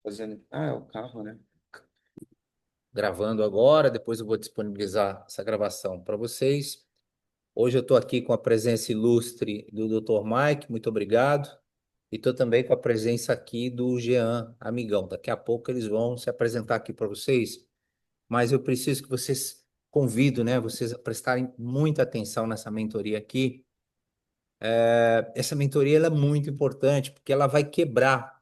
Fazendo. Ah, é o carro, né? Gravando agora, depois eu vou disponibilizar essa gravação para vocês. Hoje eu estou aqui com a presença ilustre do Dr. Mike, muito obrigado. E estou também com a presença aqui do Jean, amigão. Daqui a pouco eles vão se apresentar aqui para vocês, mas eu preciso que vocês convido, né, vocês a prestarem muita atenção nessa mentoria aqui. Essa mentoria ela é muito importante porque ela vai quebrar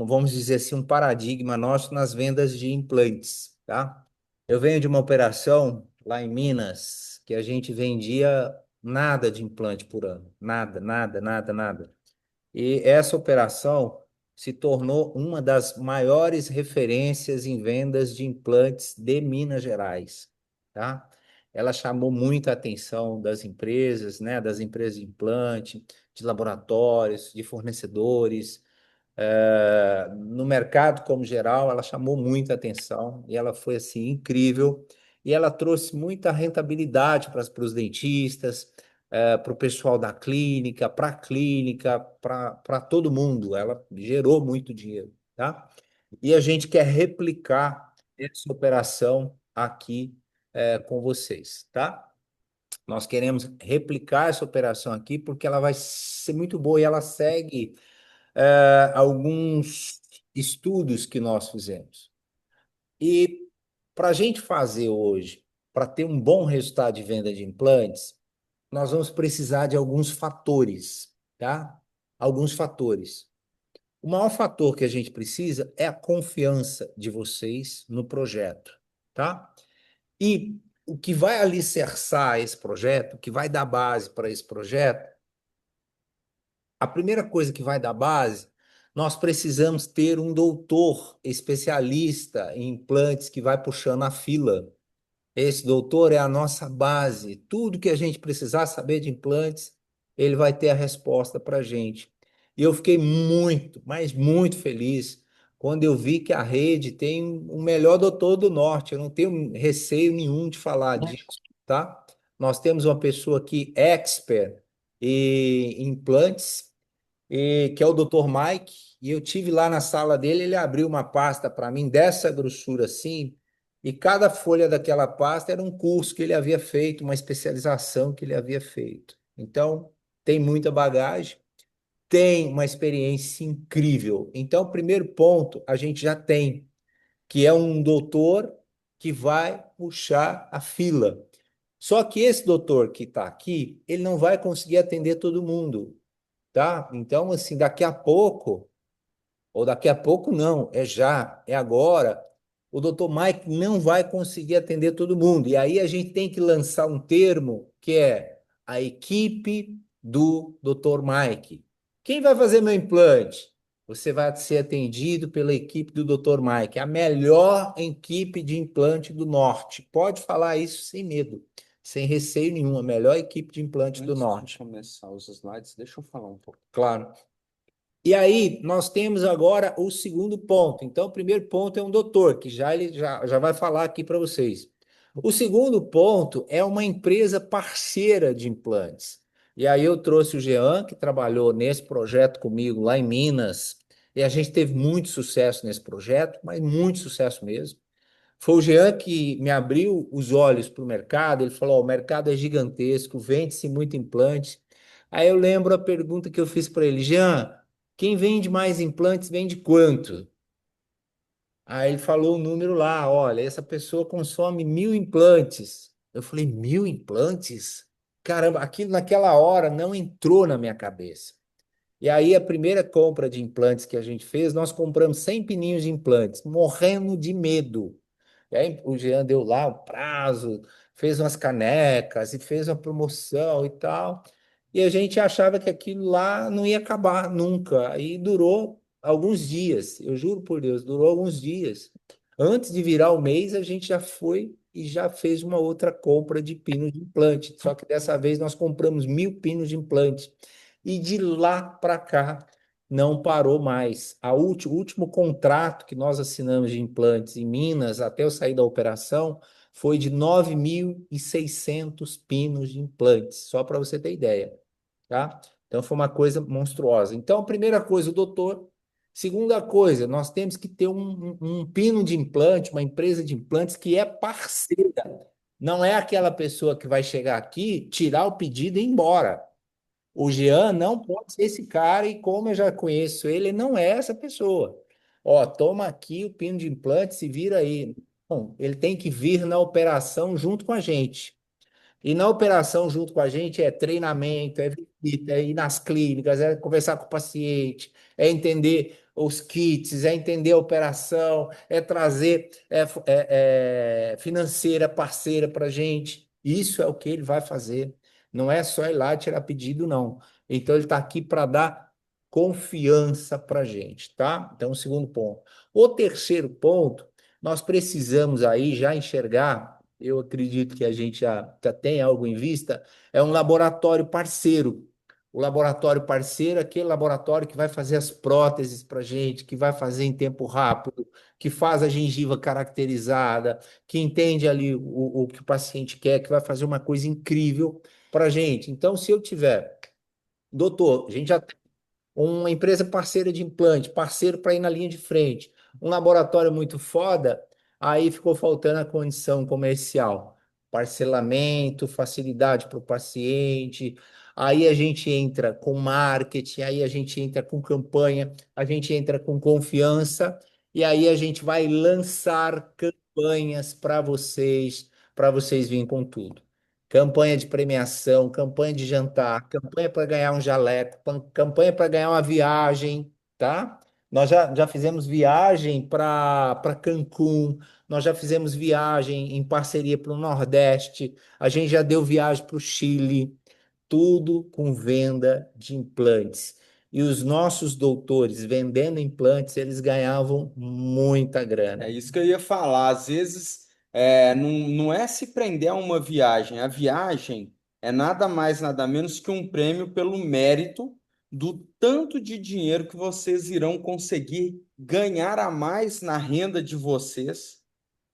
vamos dizer assim, um paradigma nosso nas vendas de implantes, tá? Eu venho de uma operação lá em Minas que a gente vendia nada de implante por ano, nada, nada, nada, nada. E essa operação se tornou uma das maiores referências em vendas de implantes de Minas Gerais, tá? Ela chamou muita atenção das empresas, né, das empresas de implante, de laboratórios, de fornecedores, no mercado como geral, ela chamou muita atenção e ela foi assim incrível e ela trouxe muita rentabilidade para os dentistas, para o pessoal da clínica, para a clínica, para todo mundo. Ela gerou muito dinheiro, tá? E a gente quer replicar essa operação aqui com vocês, tá? Nós queremos replicar essa operação aqui porque ela vai ser muito boa e ela segue alguns estudos que nós fizemos. E para a gente fazer hoje, para ter um bom resultado de venda de implantes, nós vamos precisar de alguns fatores, tá? Alguns fatores. O maior fator que a gente precisa é a confiança de vocês no projeto, tá? E o que vai alicerçar esse projeto, o que vai dar base para esse projeto, a primeira coisa que vai dar base, nós precisamos ter um doutor especialista em implantes que vai puxando a fila. Esse doutor é a nossa base. Tudo que a gente precisar saber de implantes, ele vai ter a resposta para a gente. E eu fiquei muito, mas muito feliz quando eu vi que a rede tem o melhor doutor do norte. Eu não tenho receio nenhum de falar disso, tá? Nós temos uma pessoa aqui expert em implantes que é o Dr. Mike, e eu tive lá na sala dele, ele abriu uma pasta para mim dessa grossura assim, e cada folha daquela pasta era um curso que ele havia feito, uma especialização que ele havia feito. Então, tem muita bagagem, tem uma experiência incrível. Então, o primeiro ponto a gente já tem, que é um doutor que vai puxar a fila. Só que esse doutor que está aqui, ele não vai conseguir atender todo mundo, tá? Então, assim, daqui a pouco, ou daqui a pouco não, é já, é agora, o doutor Mike não vai conseguir atender todo mundo. E aí a gente tem que lançar um termo que é a equipe do doutor Mike. Quem vai fazer meu implante? Você vai ser atendido pela equipe do doutor Mike, a melhor equipe de implante do norte. Pode falar isso sem medo, sem receio nenhum, a melhor equipe de implante do Antes de norte. começar os slides, deixa eu falar um pouco. Claro. E aí, nós temos agora o segundo ponto. Então, o primeiro ponto é um doutor, que já vai falar aqui para vocês. O segundo ponto é uma empresa parceira de implantes. E aí eu trouxe o Jean, que trabalhou nesse projeto comigo lá em Minas, e a gente teve muito sucesso nesse projeto, mas muito sucesso mesmo. Foi o Jean que me abriu os olhos para o mercado. Ele falou: "Ó, o mercado é gigantesco, vende-se muito implante." Aí eu lembro a pergunta que eu fiz para ele: "Jean, quem vende mais implantes vende quanto?" Aí ele falou o número lá: "Olha, essa pessoa consome 1.000 implantes." Eu falei: 1.000 implantes? Caramba, aquilo naquela hora não entrou na minha cabeça. E aí, a primeira compra de implantes que a gente fez, nós compramos 100 pininhos de implantes, morrendo de medo. E aí o Jean deu lá o prazo, fez umas canecas e fez uma promoção e tal. E a gente achava que aquilo lá não ia acabar nunca. Aí durou alguns dias, eu juro por Deus, durou alguns dias. Antes de virar o mês, a gente já foi e já fez uma outra compra de pinos de implante. Só que dessa vez nós compramos 1.000 pinos de implante. E de lá para cá não parou mais. O último contrato que nós assinamos de implantes em Minas, até eu sair da operação, foi de 9.600 pinos de implantes, só para você ter ideia, tá? Então foi uma coisa monstruosa. Então, a primeira coisa, o doutor. Segunda coisa, nós temos que ter um pino de implante, uma empresa de implantes que é parceira. Não é aquela pessoa que vai chegar aqui, tirar o pedido e ir embora. O Jean não pode ser esse cara, e como eu já conheço ele, ele não é essa pessoa. Ó, toma aqui o pino de implante, se vira aí. Bom, ele tem que vir na operação junto com a gente. E na operação, junto com a gente, é treinamento, é visita, é ir nas clínicas, é conversar com o paciente, é entender os kits, é entender a operação, é trazer financeira parceira para a gente. Isso é o que ele vai fazer. Não é só ir lá tirar pedido, não. Então, ele está aqui para dar confiança para a gente, tá? Então, o segundo ponto. O terceiro ponto, nós precisamos aí já enxergar, eu acredito que a gente já tem algo em vista, é um laboratório parceiro. O laboratório parceiro é aquele laboratório que vai fazer as próteses para a gente, que vai fazer em tempo rápido, que faz a gengiva caracterizada, que entende ali o que o paciente quer, que vai fazer uma coisa incrível para a gente. Então, se eu tiver, doutor, a gente já uma empresa parceira de implante, parceiro para ir na linha de frente, um laboratório muito foda, aí ficou faltando a condição comercial, parcelamento, facilidade para o paciente. Aí a gente entra com marketing, aí a gente entra com campanha, a gente entra com confiança, e aí a gente vai lançar campanhas para vocês virem com tudo. Campanha de premiação, campanha de jantar, campanha para ganhar um jaleco, campanha para ganhar uma viagem, tá? Nós já fizemos viagem para Cancún, nós já fizemos viagem em parceria para o Nordeste, a gente já deu viagem para o Chile, tudo com venda de implantes. E os nossos doutores vendendo implantes, eles ganhavam muita É grana. isso que eu ia falar. Às vezes, não é se prender a uma viagem. A viagem é nada mais, nada menos que um prêmio pelo mérito do tanto de dinheiro que vocês irão conseguir ganhar a mais na renda de vocês.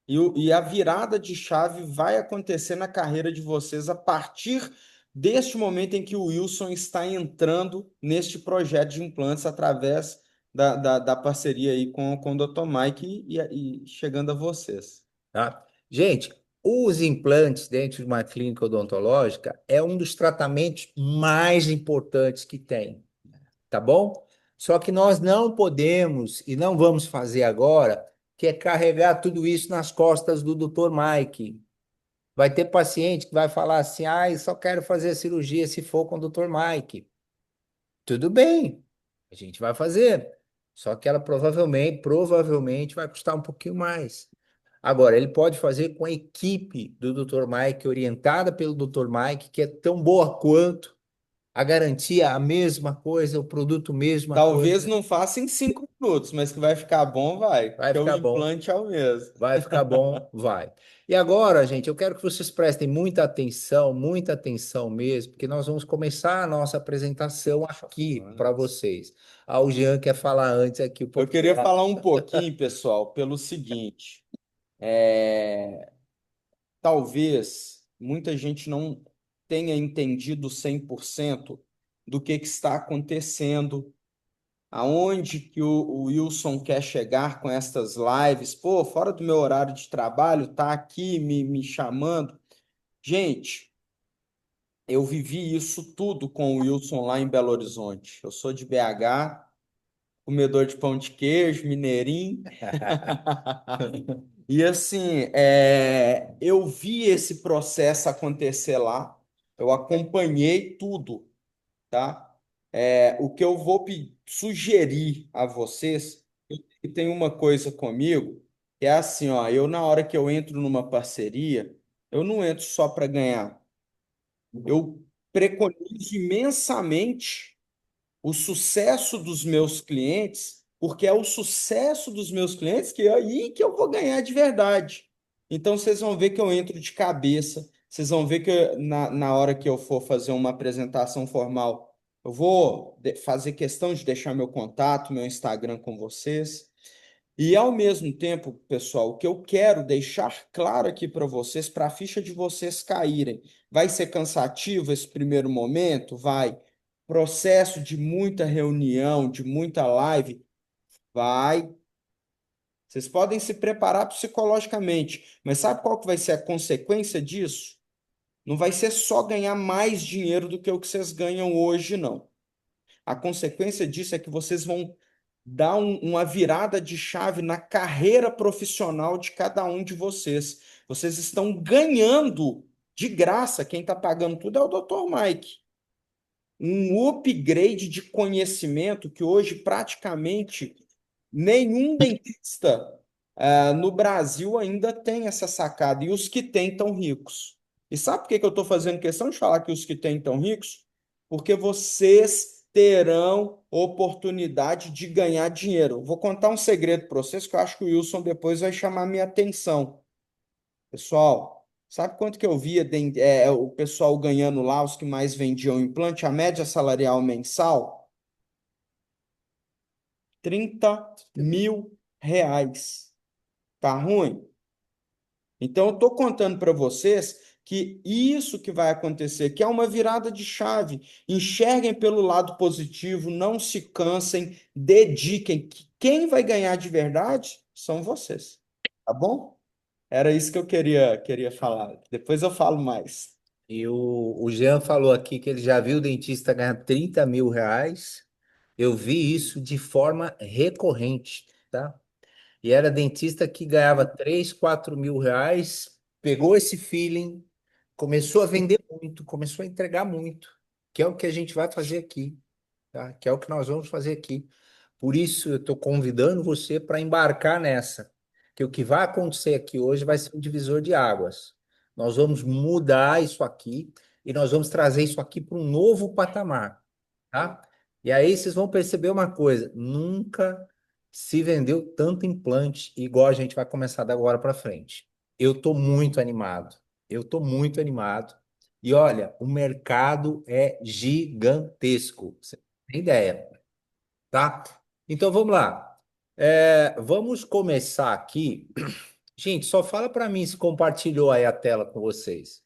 E a virada de chave vai acontecer na carreira de vocês a partir deste momento em que o Wilson está entrando neste projeto de implantes através da parceria aí com o Dr. Mike e chegando a vocês. Tá? Gente, os implantes dentro de uma clínica odontológica é um dos tratamentos mais importantes que tem, tá bom? Só que nós não podemos e não vamos fazer agora, que é carregar tudo isso nas costas do Dr. Mike. Vai ter paciente que vai falar assim: ah, eu só quero fazer a cirurgia se for com o Dr. Mike. Tudo bem, a gente vai fazer. Só que ela provavelmente vai custar um pouquinho mais. Agora, ele pode fazer com a equipe do Dr. Mike, orientada pelo Dr. Mike, que é tão boa quanto, a garantia a mesma coisa, o produto mesma Talvez coisa. não faça em 5 minutos, mas que vai ficar bom, vai, Vai porque o ficar bom, implante é o mesmo. vai ficar bom, vai. E agora, gente, eu quero que vocês prestem muita atenção mesmo, porque nós vamos começar a nossa apresentação aqui para vocês. Ah, o Jean quer falar antes aqui um Eu pouquinho. queria falar um pouquinho, pessoal, pelo seguinte. é, Talvez muita gente não tenha entendido 100% do que está acontecendo, aonde que o Wilson quer chegar com estas lives. Pô, fora do meu horário de trabalho, tá aqui me chamando. Gente, eu vivi isso tudo com o Wilson lá em Belo Horizonte. Eu sou de BH, comedor de pão de queijo, mineirinho. E assim, eu vi esse processo acontecer lá, eu acompanhei tudo, tá? O que eu vou sugerir a vocês, que tem uma coisa comigo, que é assim, ó, eu na hora que eu entro numa parceria, eu não entro só para ganhar, eu preconizo imensamente o sucesso dos meus clientes, porque é o sucesso dos meus clientes que é aí que eu vou ganhar de verdade. Então, vocês vão ver que eu entro de cabeça, vocês vão ver que na hora que eu for fazer uma apresentação formal, eu vou fazer questão de deixar meu contato, meu Instagram com vocês. E ao mesmo tempo, pessoal, o que eu quero deixar claro aqui para vocês, para a ficha de vocês caírem, vai ser cansativo esse primeiro momento? Vai. Processo de muita reunião, de muita live, Vai. Vocês podem se preparar psicologicamente, mas sabe qual que vai ser a consequência disso? Não vai ser só ganhar mais dinheiro do que o que vocês ganham hoje, não. A consequência disso é que vocês vão dar uma virada de chave na carreira profissional de cada um de vocês. Vocês estão ganhando de graça, quem está pagando tudo é o Dr. Mike. Um upgrade de conhecimento que hoje praticamente nenhum dentista no Brasil ainda tem essa sacada, e os que têm estão ricos. E sabe por que que eu estou fazendo questão de falar que os que têm estão ricos? Porque vocês terão oportunidade de ganhar dinheiro. Vou contar um segredo para vocês que eu acho que o Wilson depois vai chamar minha atenção. Pessoal, sabe quanto que eu via o pessoal ganhando lá, os que mais vendiam implante, a média salarial mensal? R$ 30.000. Tá ruim? Então, eu estou contando para vocês que isso que vai acontecer, que é uma virada de chave. Enxerguem pelo lado positivo, não se cansem, dediquem. Que quem vai ganhar de verdade são vocês. Tá bom? Era isso que eu queria falar. Depois eu falo mais. E o Jean falou aqui que ele já viu o dentista ganhar R$ 30.000. Eu vi isso de forma recorrente, tá? E era dentista que ganhava 3, 4 mil reais, pegou esse feeling, começou a vender muito, começou a entregar muito, que é o que a gente vai fazer aqui, tá? Que é o que nós vamos fazer aqui. Por isso eu estou convidando você para embarcar nessa, que o que vai acontecer aqui hoje vai ser um divisor de águas. Nós vamos mudar isso aqui e nós vamos trazer isso aqui para um novo patamar, tá? E aí vocês vão perceber uma coisa: nunca se vendeu tanto implante igual a gente vai começar da agora para frente. Eu estou muito animado. Eu estou muito animado. E olha, o mercado é gigantesco. Você tem ideia, tá? Então vamos lá. Vamos começar aqui. Gente, só fala para mim se compartilhou aí a tela com vocês.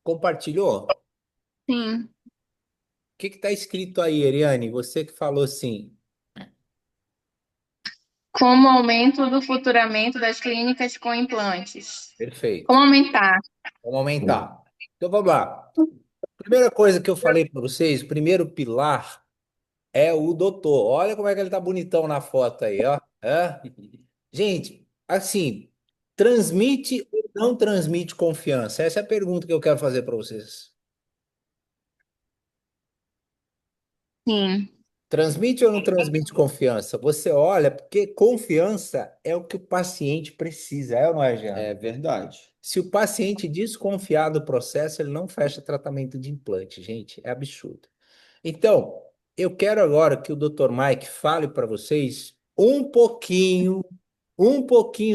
Compartilhou? Sim. O que está escrito aí, Eriane? Você que falou assim. Como aumento do faturamento das clínicas com implantes. Perfeito. Como aumentar? Vamos aumentar. Então vamos lá. Primeira coisa que eu falei para vocês, o primeiro pilar é o doutor. Olha como é que ele tá bonitão na foto aí, ó. Gente, assim, transmite ou não transmite confiança? Essa é a pergunta que eu quero fazer para vocês. Sim. Transmite ou não transmite confiança? Você olha, porque confiança é o que o paciente precisa, é ou não é, Jean? É verdade. Se o paciente desconfiar do processo, ele não fecha tratamento de implante, gente, é absurdo. Então, eu quero agora que o Dr. Mike fale para vocês um pouquinho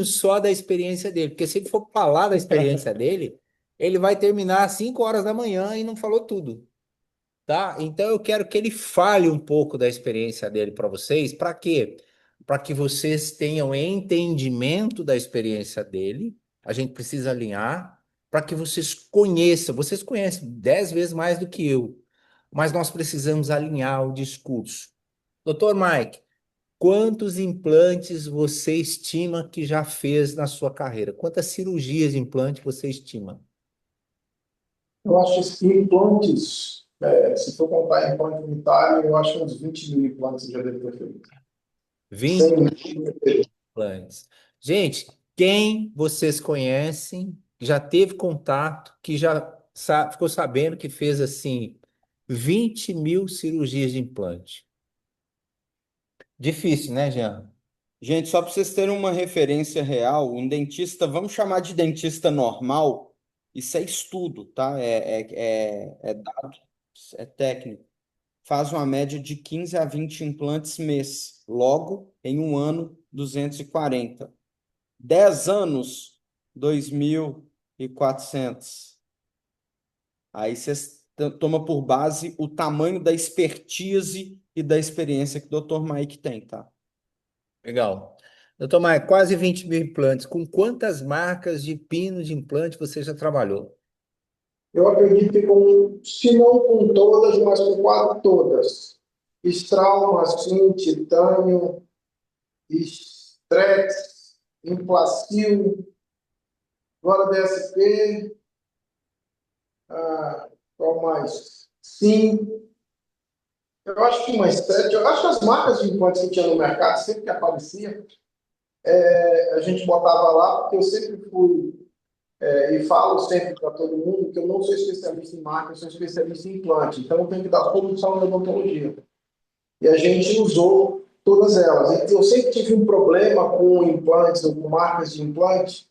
só da experiência dele, porque se ele for falar da experiência dele, ele vai terminar às 5 horas da manhã e não falou tudo, tá? Então eu quero que ele fale um pouco da experiência dele para vocês, para quê? Para que vocês tenham entendimento da experiência dele. A gente precisa alinhar para que vocês conhecem 10 vezes mais do que eu, mas nós precisamos alinhar o discurso. Doutor Mike, quantos implantes você estima que já fez na sua carreira? Quantas cirurgias de implante você estima? Eu acho que implantes, se for contar implante unitário, eu acho uns 20 mil implantes já deve ter feito. 20 100 mil. implantes. Gente, quem vocês conhecem, que já teve contato, que já ficou sabendo que fez assim 20.000 cirurgias de implante? Difícil, né, Jean? Gente, só para vocês terem uma referência real, um dentista, vamos chamar de dentista normal, isso é estudo, tá? É dado, é técnico. Faz uma média de 15 a 20 implantes mês. Logo, em um ano, 240. 10 anos, 2.400. Aí você toma por base o tamanho da expertise e da experiência que o Dr. Mike tem, tá? Legal. Doutor Maia, quase 20.000 implantes. Com quantas marcas de pino de implante você já trabalhou? Eu acredito que, se não com todas, mas com quase todas. Estrauma, assim, titânio, Strex, Implacil, agora DSP, qual mais? Sim, eu acho que umas 7. Eu acho que as marcas de implantes que tinha no mercado, sempre que aparecia, a gente botava lá, porque eu sempre fui, e falo sempre para todo mundo que eu não sou especialista em marca, eu sou especialista em implante, então eu tenho que dar solução da odontologia. E a gente usou todas elas. Eu sempre tive um problema com implantes ou com marcas de implante,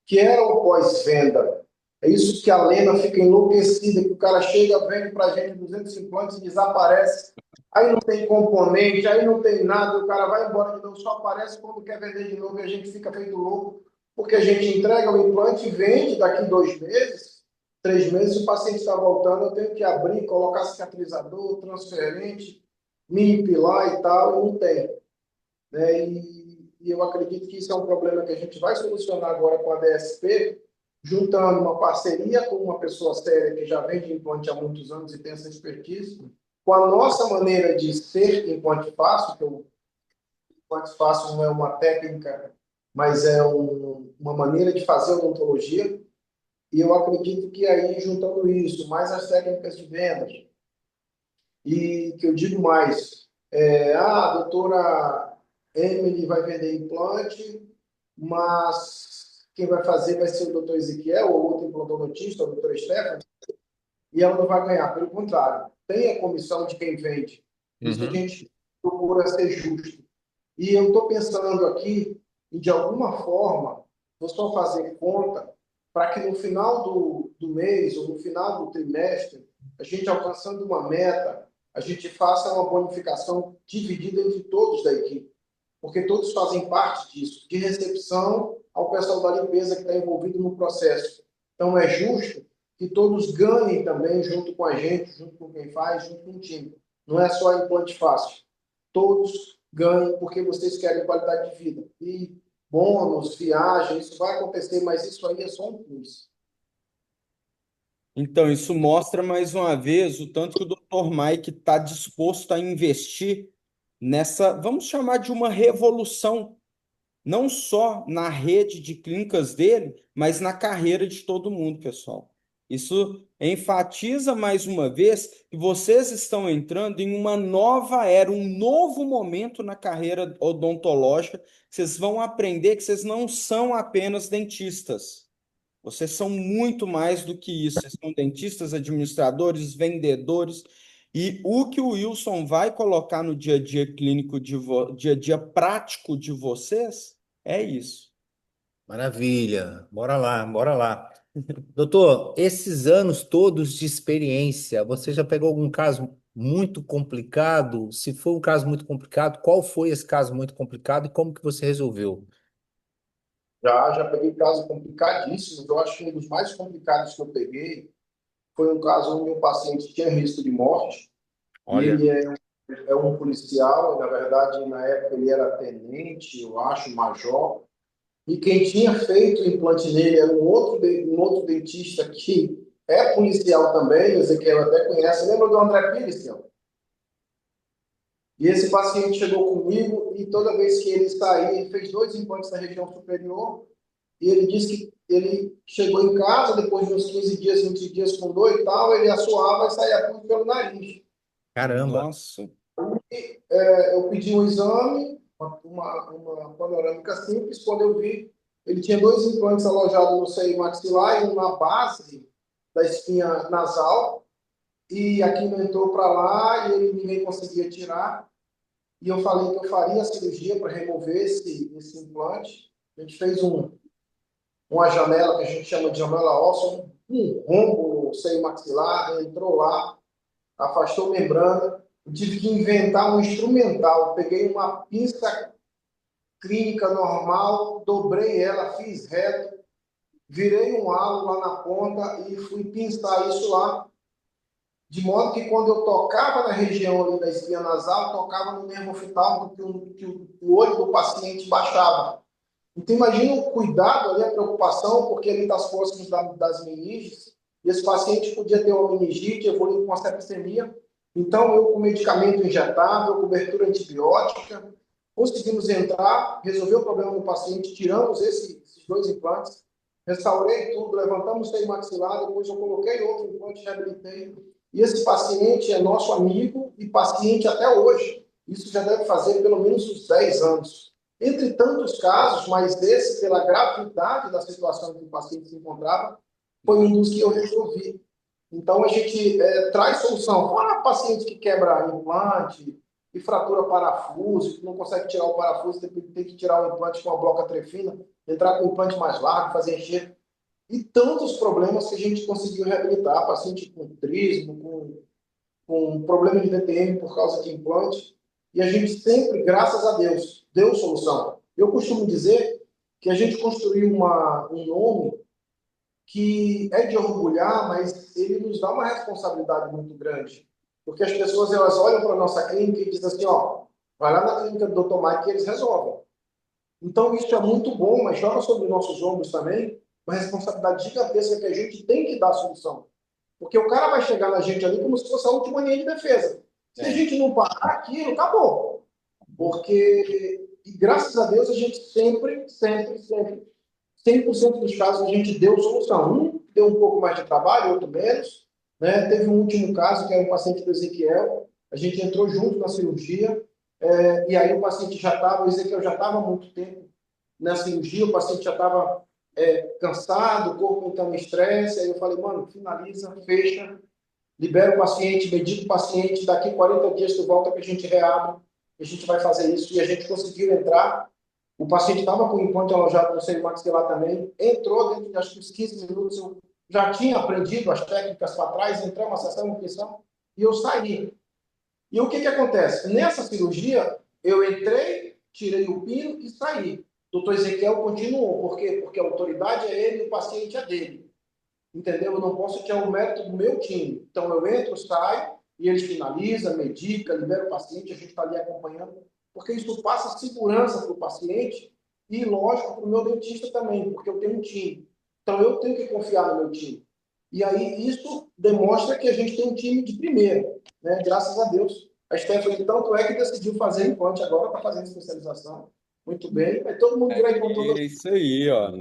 que era o pós-venda. É isso que a Lena fica enlouquecida, que o cara chega, vende para a gente 200 implantes e desaparece. Aí não tem componente, aí não tem nada, o cara vai embora de novo, só aparece quando quer vender de novo e a gente fica feito louco, porque a gente entrega o implante e vende daqui 2 meses, 3 meses, o paciente está voltando, eu tenho que abrir, colocar cicatrizador, transferente, me empilar e tal, e não tem. Né? E eu acredito que isso é um problema que a gente vai solucionar agora com a DSP, juntando uma parceria com uma pessoa séria que já vende implante há muitos anos e tem essa expertise, com a nossa maneira de ser implante fácil, que o implante fácil não é uma técnica, mas é uma maneira de fazer odontologia, e eu acredito que aí, juntando isso, mais as técnicas de vendas, e que eu digo mais, a doutora Emily vai vender implante, mas quem vai fazer vai ser o doutor Ezequiel, ou outro implantodontista, o doutor Stephanie, e ela não vai ganhar. Pelo contrário, tem a comissão de quem vende. Por isso a gente procura ser justo. E eu estou pensando aqui em, de alguma forma, vou só fazer conta para que no final do mês ou no final do trimestre, a gente alcançando uma meta, a gente faça uma bonificação dividida entre todos da equipe, porque todos fazem parte disso, de recepção ao pessoal da limpeza que está envolvido no processo. Então, é justo que todos ganhem também junto com a gente, junto com quem faz, junto com o time. Não é só implante fácil. Todos ganhem porque vocês querem qualidade de vida. E bônus, viagem, isso vai acontecer, mas isso aí é só um plus. Então, isso mostra mais uma vez o tanto que o Dr. Mike está disposto a investir nessa, vamos chamar de uma revolução, não só na rede de clínicas dele, mas na carreira de todo mundo, pessoal. Isso enfatiza mais uma vez que vocês estão entrando em uma nova era, um novo momento na carreira odontológica. Vocês vão aprender que vocês não são apenas dentistas. Vocês são muito mais do que isso. Vocês são dentistas, administradores, vendedores. E o que o Wilson vai colocar no dia a dia clínico, dia a dia prático de vocês, é isso. Maravilha. Bora lá, bora lá. Doutor, esses anos todos de experiência, você já pegou algum caso muito complicado? Se foi um caso muito complicado, qual foi esse caso muito complicado e como que você resolveu? Já peguei casos complicadíssimos. Eu acho que um dos mais complicados que eu peguei foi um caso onde um paciente tinha risco de morte. E Olha, ele é um policial, na verdade, na época ele era tenente, eu acho, major. E quem tinha feito o implante nele era um outro dentista que é policial também, o Ezequiel até conhece. Lembra do André Pires, senhor? E esse paciente chegou comigo e toda vez que ele saía, ele fez 2 implantes na região superior e ele disse que ele chegou em casa, depois de uns 15 dias, 20 dias com dor e tal, ele assoava e saía tudo pelo nariz. caramba. Nossa. Eu pedi um exame, uma panorâmica simples, quando eu vi, ele tinha 2 implantes alojados no seio maxilar e um na base da espinha nasal, e aqui não entrou para lá e ele ninguém conseguia tirar. E eu falei que eu faria a cirurgia para remover esse implante. A gente fez uma janela que a gente chama de janela óssea, um rombo no seio maxilar, entrou lá, afastou a membrana. Eu tive que inventar um instrumental. Peguei uma pinça clínica normal, dobrei ela, fiz reto, virei um halo lá na ponta e fui pinçar isso lá. De modo que quando eu tocava na região ali da espinha nasal, tocava no nervo oftalmo, que o olho do paciente baixava. Então imagina o cuidado ali, a preocupação, porque ele está próximo das meninges, e esse paciente podia ter uma meningite, evoluir com uma septicemia, Então, eu com medicamento injetável, cobertura antibiótica, conseguimos entrar, resolver o problema do paciente, tiramos esses dois implantes, restaurei tudo, levantamos o seio maxilar, depois eu coloquei outro implante, reabilitei. E esse paciente é nosso amigo e paciente até hoje. Isso já deve fazer pelo menos uns 10 anos. Entre tantos casos, mas esse, pela gravidade da situação que o paciente se encontrava, foi um dos que eu resolvi. Então, a gente traz solução. Fora paciente que quebra implante e fratura parafuso, que não consegue tirar o parafuso, tem que tirar o implante com uma bloca trefina, entrar com o implante mais largo, fazer enxerto. E tantos problemas que a gente conseguiu reabilitar. Paciente com trismo, com problema de DTM por causa de implante. E a gente sempre, graças a Deus, deu solução. Eu costumo dizer que a gente construiu um nome que é de orgulhar, mas ele nos dá uma responsabilidade muito grande. Porque as pessoas elas olham para a nossa clínica e dizem assim, ó, vai lá na clínica do Dr. Mike que eles resolvem. Então isso é muito bom, mas joga sobre nossos ombros também uma responsabilidade gigantesca que a gente tem que dar a solução. Porque o cara vai chegar na gente ali como se fosse a última linha de defesa. Se a gente não parar aquilo, acabou. Porque, e graças a Deus, a gente sempre, sempre, sempre 100% dos casos a gente deu solução. Um deu um pouco mais de trabalho, outro menos. Né? Teve um último caso, que era um paciente do Ezequiel. A gente entrou junto na cirurgia, e aí o paciente já estava, o Ezequiel já estava há muito tempo na cirurgia, o paciente já estava cansado, o corpo entrando em estresse. Aí eu falei, mano, finaliza, fecha, libera o paciente, medica o paciente, daqui 40 dias tu volta que a gente reabre, a gente vai fazer isso. E a gente conseguiu entrar. O paciente estava com o implante alojado no seio maxilar também, entrou dentro de acho que uns 15 minutos, eu já tinha aprendido as técnicas para trás, entramos, acessamos a função e eu saí. E o que acontece? Nessa cirurgia, eu entrei, tirei o pino e saí. O doutor Ezequiel continuou. Por quê? Porque a autoridade é ele e o paciente é dele. Entendeu? Eu não posso tirar o mérito do meu time. Então, eu entro, saio, e eles finalizam, medica, libera o paciente, a gente está ali acompanhando, porque isso passa segurança para o paciente e, lógico, para o meu dentista também, porque eu tenho um time. Então, eu tenho que confiar no meu time. E aí, isso demonstra que a gente tem um time de primeira, né? Graças a Deus. A Stephanie, tanto é que decidiu fazer implante agora, está fazendo especialização. Muito bem. Vai todo mundo virar implantador. É isso aí, ó.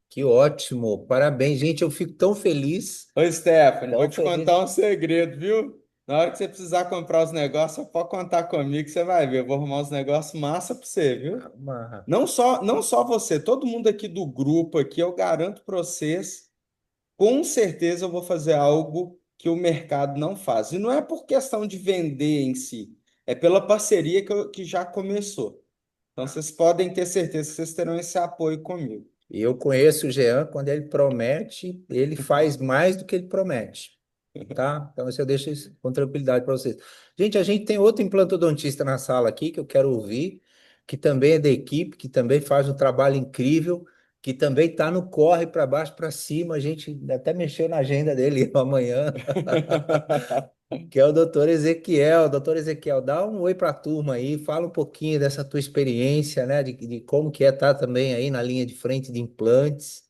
Que ótimo, parabéns, gente. Eu fico tão feliz, Ô, Stephanie, vou tão te feliz. contar um segredo, viu? Na hora que você precisar comprar os negócios, pode contar comigo que você vai ver. Eu vou arrumar uns negócios massa para você, viu? Não só você, todo mundo aqui do grupo aqui, eu garanto para vocês, com certeza eu vou fazer algo que o mercado não faz. E não é por questão de vender em si, é pela parceria que já começou. Então vocês podem ter certeza que vocês terão esse apoio comigo. E eu conheço o Jean, quando ele promete, ele faz mais do que ele promete, tá? Então, isso eu deixo isso com tranquilidade para vocês. Gente, a gente tem outro implantodontista na sala aqui que eu quero ouvir, que também é da equipe, que também faz um trabalho incrível, que também está no corre para baixo, para cima. A gente até mexeu na agenda dele amanhã, que é o doutor Ezequiel. Doutor Ezequiel, dá um oi para a turma aí, fala um pouquinho dessa tua experiência, né? De como que é estar também aí na linha de frente de implantes.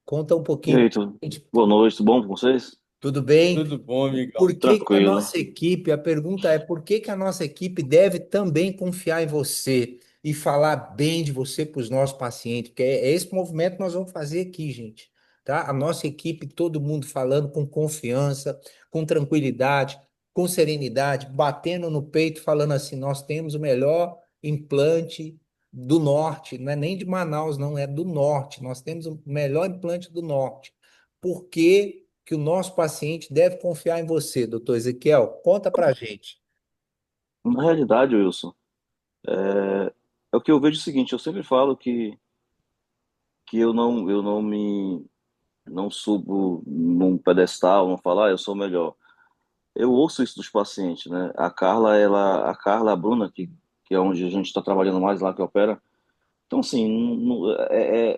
Conta um E pouquinho, aí, gente, boa noite, tudo bom com vocês? tudo bem? Tudo bom, amigão? Por que que a Tranquilo. nossa equipe, a pergunta é por que que a nossa equipe deve também confiar em você e falar bem de você para os nossos pacientes? Porque é esse movimento que nós vamos fazer aqui, gente, tá? A nossa equipe, todo mundo falando com confiança, com tranquilidade, com serenidade, batendo no peito, falando assim, nós temos o melhor implante do norte, não é nem de Manaus, não, é do norte. Nós temos o melhor implante do norte. Por quê que o nosso paciente deve confiar em você, doutor Ezequiel? Conta pra gente. Na realidade, Wilson, é o que eu vejo o seguinte, eu sempre falo que eu não subo num pedestal, não falo, eu sou o melhor. Eu ouço isso dos pacientes, né? A Bruna, que é onde a gente está trabalhando mais lá, que opera. Então, assim,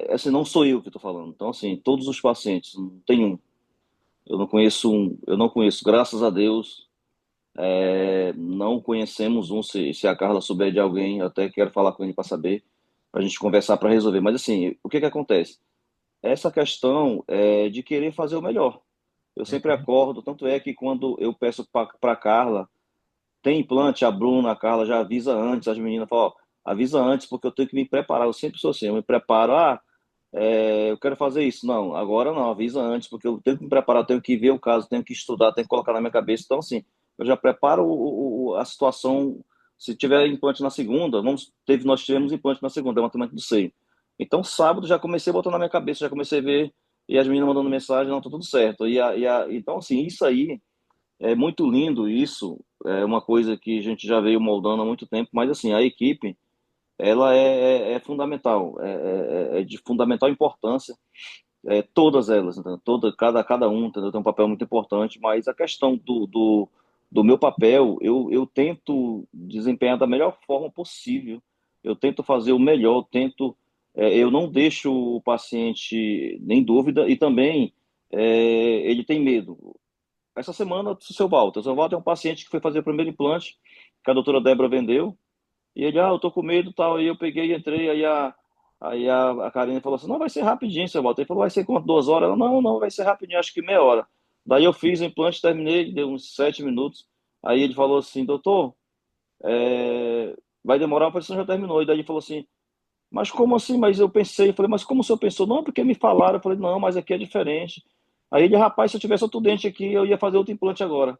assim, não sou eu que estou falando. Então, assim, todos os pacientes, não tem um. Eu não conheço, graças a Deus. Não conhecemos um. Se a Carla souber de alguém, eu até quero falar com ele para saber, para a gente conversar para resolver. Mas assim, o que que acontece? Essa questão de querer fazer o melhor. Eu sempre acordo, tanto é que quando eu peço para Carla, tem implante, a Bruna, a Carla já avisa antes, as meninas falam, ó, avisa antes, porque eu tenho que me preparar. Eu sempre sou assim, eu me preparo, eu quero fazer isso. Não, agora não, avisa antes, porque eu tenho que me preparar, eu tenho que ver o caso, tenho que estudar, tenho que colocar na minha cabeça. Então, assim, eu já preparo a situação. Se tiver implante na segunda, nós tivemos implante na segunda, levantamento do seio. Então, sábado já comecei a botar na minha cabeça, já comecei a ver, e as meninas mandando mensagem, não, tá tudo certo. Então, assim, isso aí é muito lindo, isso é uma coisa que a gente já veio moldando há muito tempo, mas, assim, a equipe ela é fundamental, é de fundamental importância, todas elas, entendeu? Cada um, entendeu? Tem um papel muito importante, mas a questão do meu papel, eu tento desempenhar da melhor forma possível, eu tento fazer o melhor, eu não deixo o paciente em dúvida e também ele tem medo. Essa semana, o seu Walter é um paciente que foi fazer o primeiro implante que a doutora Débora vendeu, e ele, eu tô com medo e tal. Aí eu peguei e entrei, aí a Karine falou assim, não, vai ser rapidinho, seu Walter. Ele falou, vai ser quanto, 2 horas? Ela, não, não, vai ser rapidinho, acho que meia hora. Daí eu fiz o implante, terminei, deu uns 7 minutos. Aí ele falou assim, doutor, vai demorar, eu falei, você já terminou. E daí ele falou assim, mas como assim? Mas eu pensei, eu falei, mas como o senhor pensou? Não, porque me falaram. Eu falei, não, mas aqui é diferente. Aí ele, rapaz, se eu tivesse outro dente aqui, eu ia fazer outro implante agora.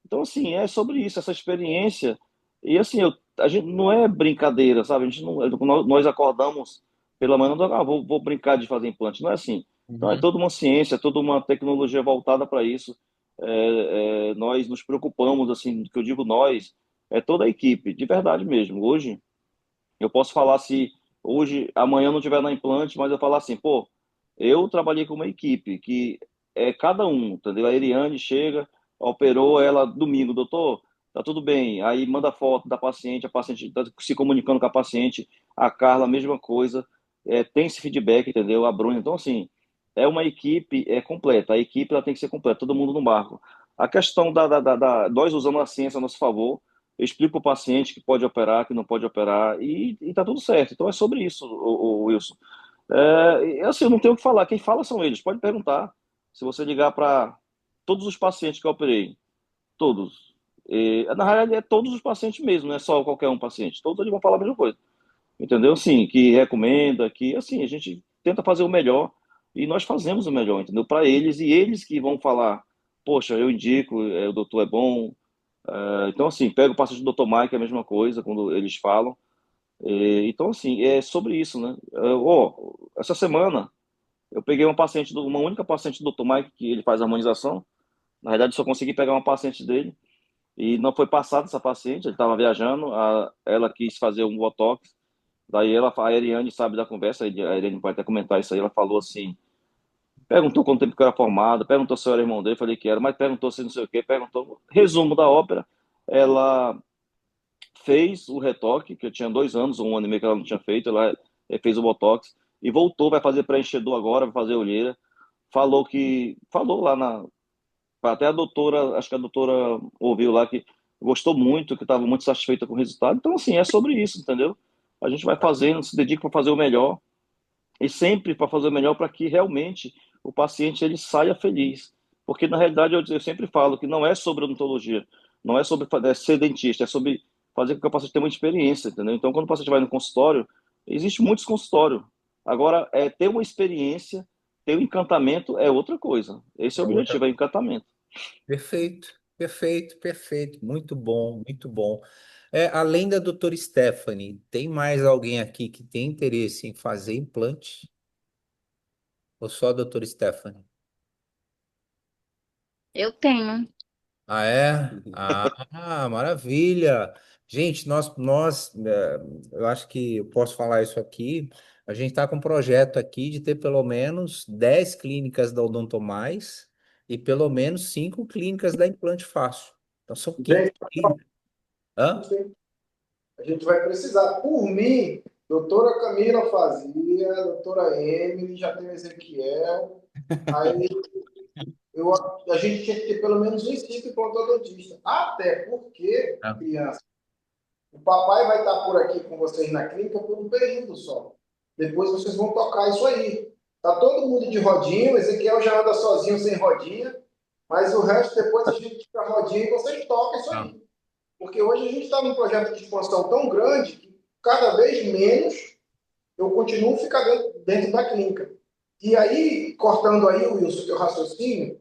Então, assim, é sobre isso, essa experiência. E, assim, a gente não é brincadeira, sabe? A gente não, nós acordamos pela manhã, não, vou brincar de fazer implante. Não é assim. Então, é Uhum. toda uma ciência, toda uma tecnologia voltada para isso. Nós nos preocupamos, assim, que eu digo nós, é toda a equipe, de verdade mesmo. Hoje, eu posso falar se hoje, amanhã não tiver na implante, mas eu falar assim, pô, eu trabalhei com uma equipe que é cada um, entendeu? A Eriane chega, operou ela domingo, doutor, tá tudo bem. Aí manda foto da paciente, a paciente tá se comunicando com a paciente, a Carla, a mesma coisa, tem esse feedback, entendeu? A Bruna, então assim, é uma equipe completa, a equipe ela tem que ser completa, todo mundo no barco. A questão nós usando a ciência a nosso favor, eu explico para o paciente que pode operar, que não pode operar, e tá tudo certo. Então é sobre isso, o Wilson. Assim, eu não tenho o que falar, quem fala são eles, pode perguntar. Se você ligar para todos os pacientes que eu operei, todos, na realidade é todos os pacientes mesmo, não é só qualquer um paciente, todos eles vão falar a mesma coisa, entendeu? Sim, que recomenda, que assim, a gente tenta fazer o melhor e nós fazemos o melhor, entendeu? Para eles e eles que vão falar, poxa, eu indico, o doutor é bom, então, assim, pega o paciente do Dr. Mike, é a mesma coisa, quando eles falam. Então, assim, é sobre isso, né? Essa semana, eu peguei uma única paciente do Dr. Mike, que ele faz harmonização. Na verdade, só consegui pegar uma paciente dele. E não foi passada essa paciente, ele estava viajando, ela quis fazer um Botox. Daí a Eriane sabe da conversa, a Eriane pode até comentar isso aí, ela falou assim, perguntou quanto tempo que eu era formado, perguntou se eu era irmão dele, falei que era, mas perguntou se não sei o quê, perguntou. Resumo da ópera, ela fez o retoque, que eu tinha 2 anos, ou 1 ano e meio que ela não tinha feito, ela fez o Botox e voltou, vai fazer preenchedor agora, vai fazer olheira. Falou lá até a doutora, acho que a doutora ouviu lá que gostou muito, que estava muito satisfeita com o resultado. Então, assim, é sobre isso, entendeu? A gente vai fazendo, se dedica para fazer o melhor e sempre para fazer o melhor para que realmente o paciente ele saia feliz. Porque, na realidade, eu sempre falo que não é sobre odontologia, não é sobre ser dentista, é sobre fazer com que o paciente tenha uma experiência, entendeu? Então, quando o paciente vai no consultório, existe muitos consultórios. Agora, ter uma experiência, ter um encantamento é outra coisa. Esse é o É outra. objetivo, é encantamento. Perfeito, perfeito, perfeito. Muito bom, muito bom. Além da doutora Stephanie, tem mais alguém aqui que tem interesse em fazer implante? Ou só a doutora Stephanie? Eu tenho. Ah, é? Ah, maravilha! Gente, eu acho que eu posso falar isso aqui. A gente está com um projeto aqui de ter pelo menos 10 clínicas da Odontomais e pelo menos 5 clínicas da Implante Fácil. Então, são 15 Gente, clínicas. Hã? a gente vai precisar. Por mim, doutora Camila fazia, doutora Emily, já tem o Ezequiel. Aí eu, a gente tinha que ter pelo menos uns 5 odontista. Até porque, Ah, criança, o papai vai estar por aqui com vocês na clínica por um período só. Depois vocês vão tocar isso aí. Tá todo mundo de rodinha, o Ezequiel já anda sozinho sem rodinha. Mas o resto, depois a gente fica rodinha e vocês tocam isso Tá. aí. Porque hoje a gente está num projeto de expansão tão grande que cada vez menos eu continuo ficando dentro da clínica. E aí, cortando aí, Wilson, teu raciocínio,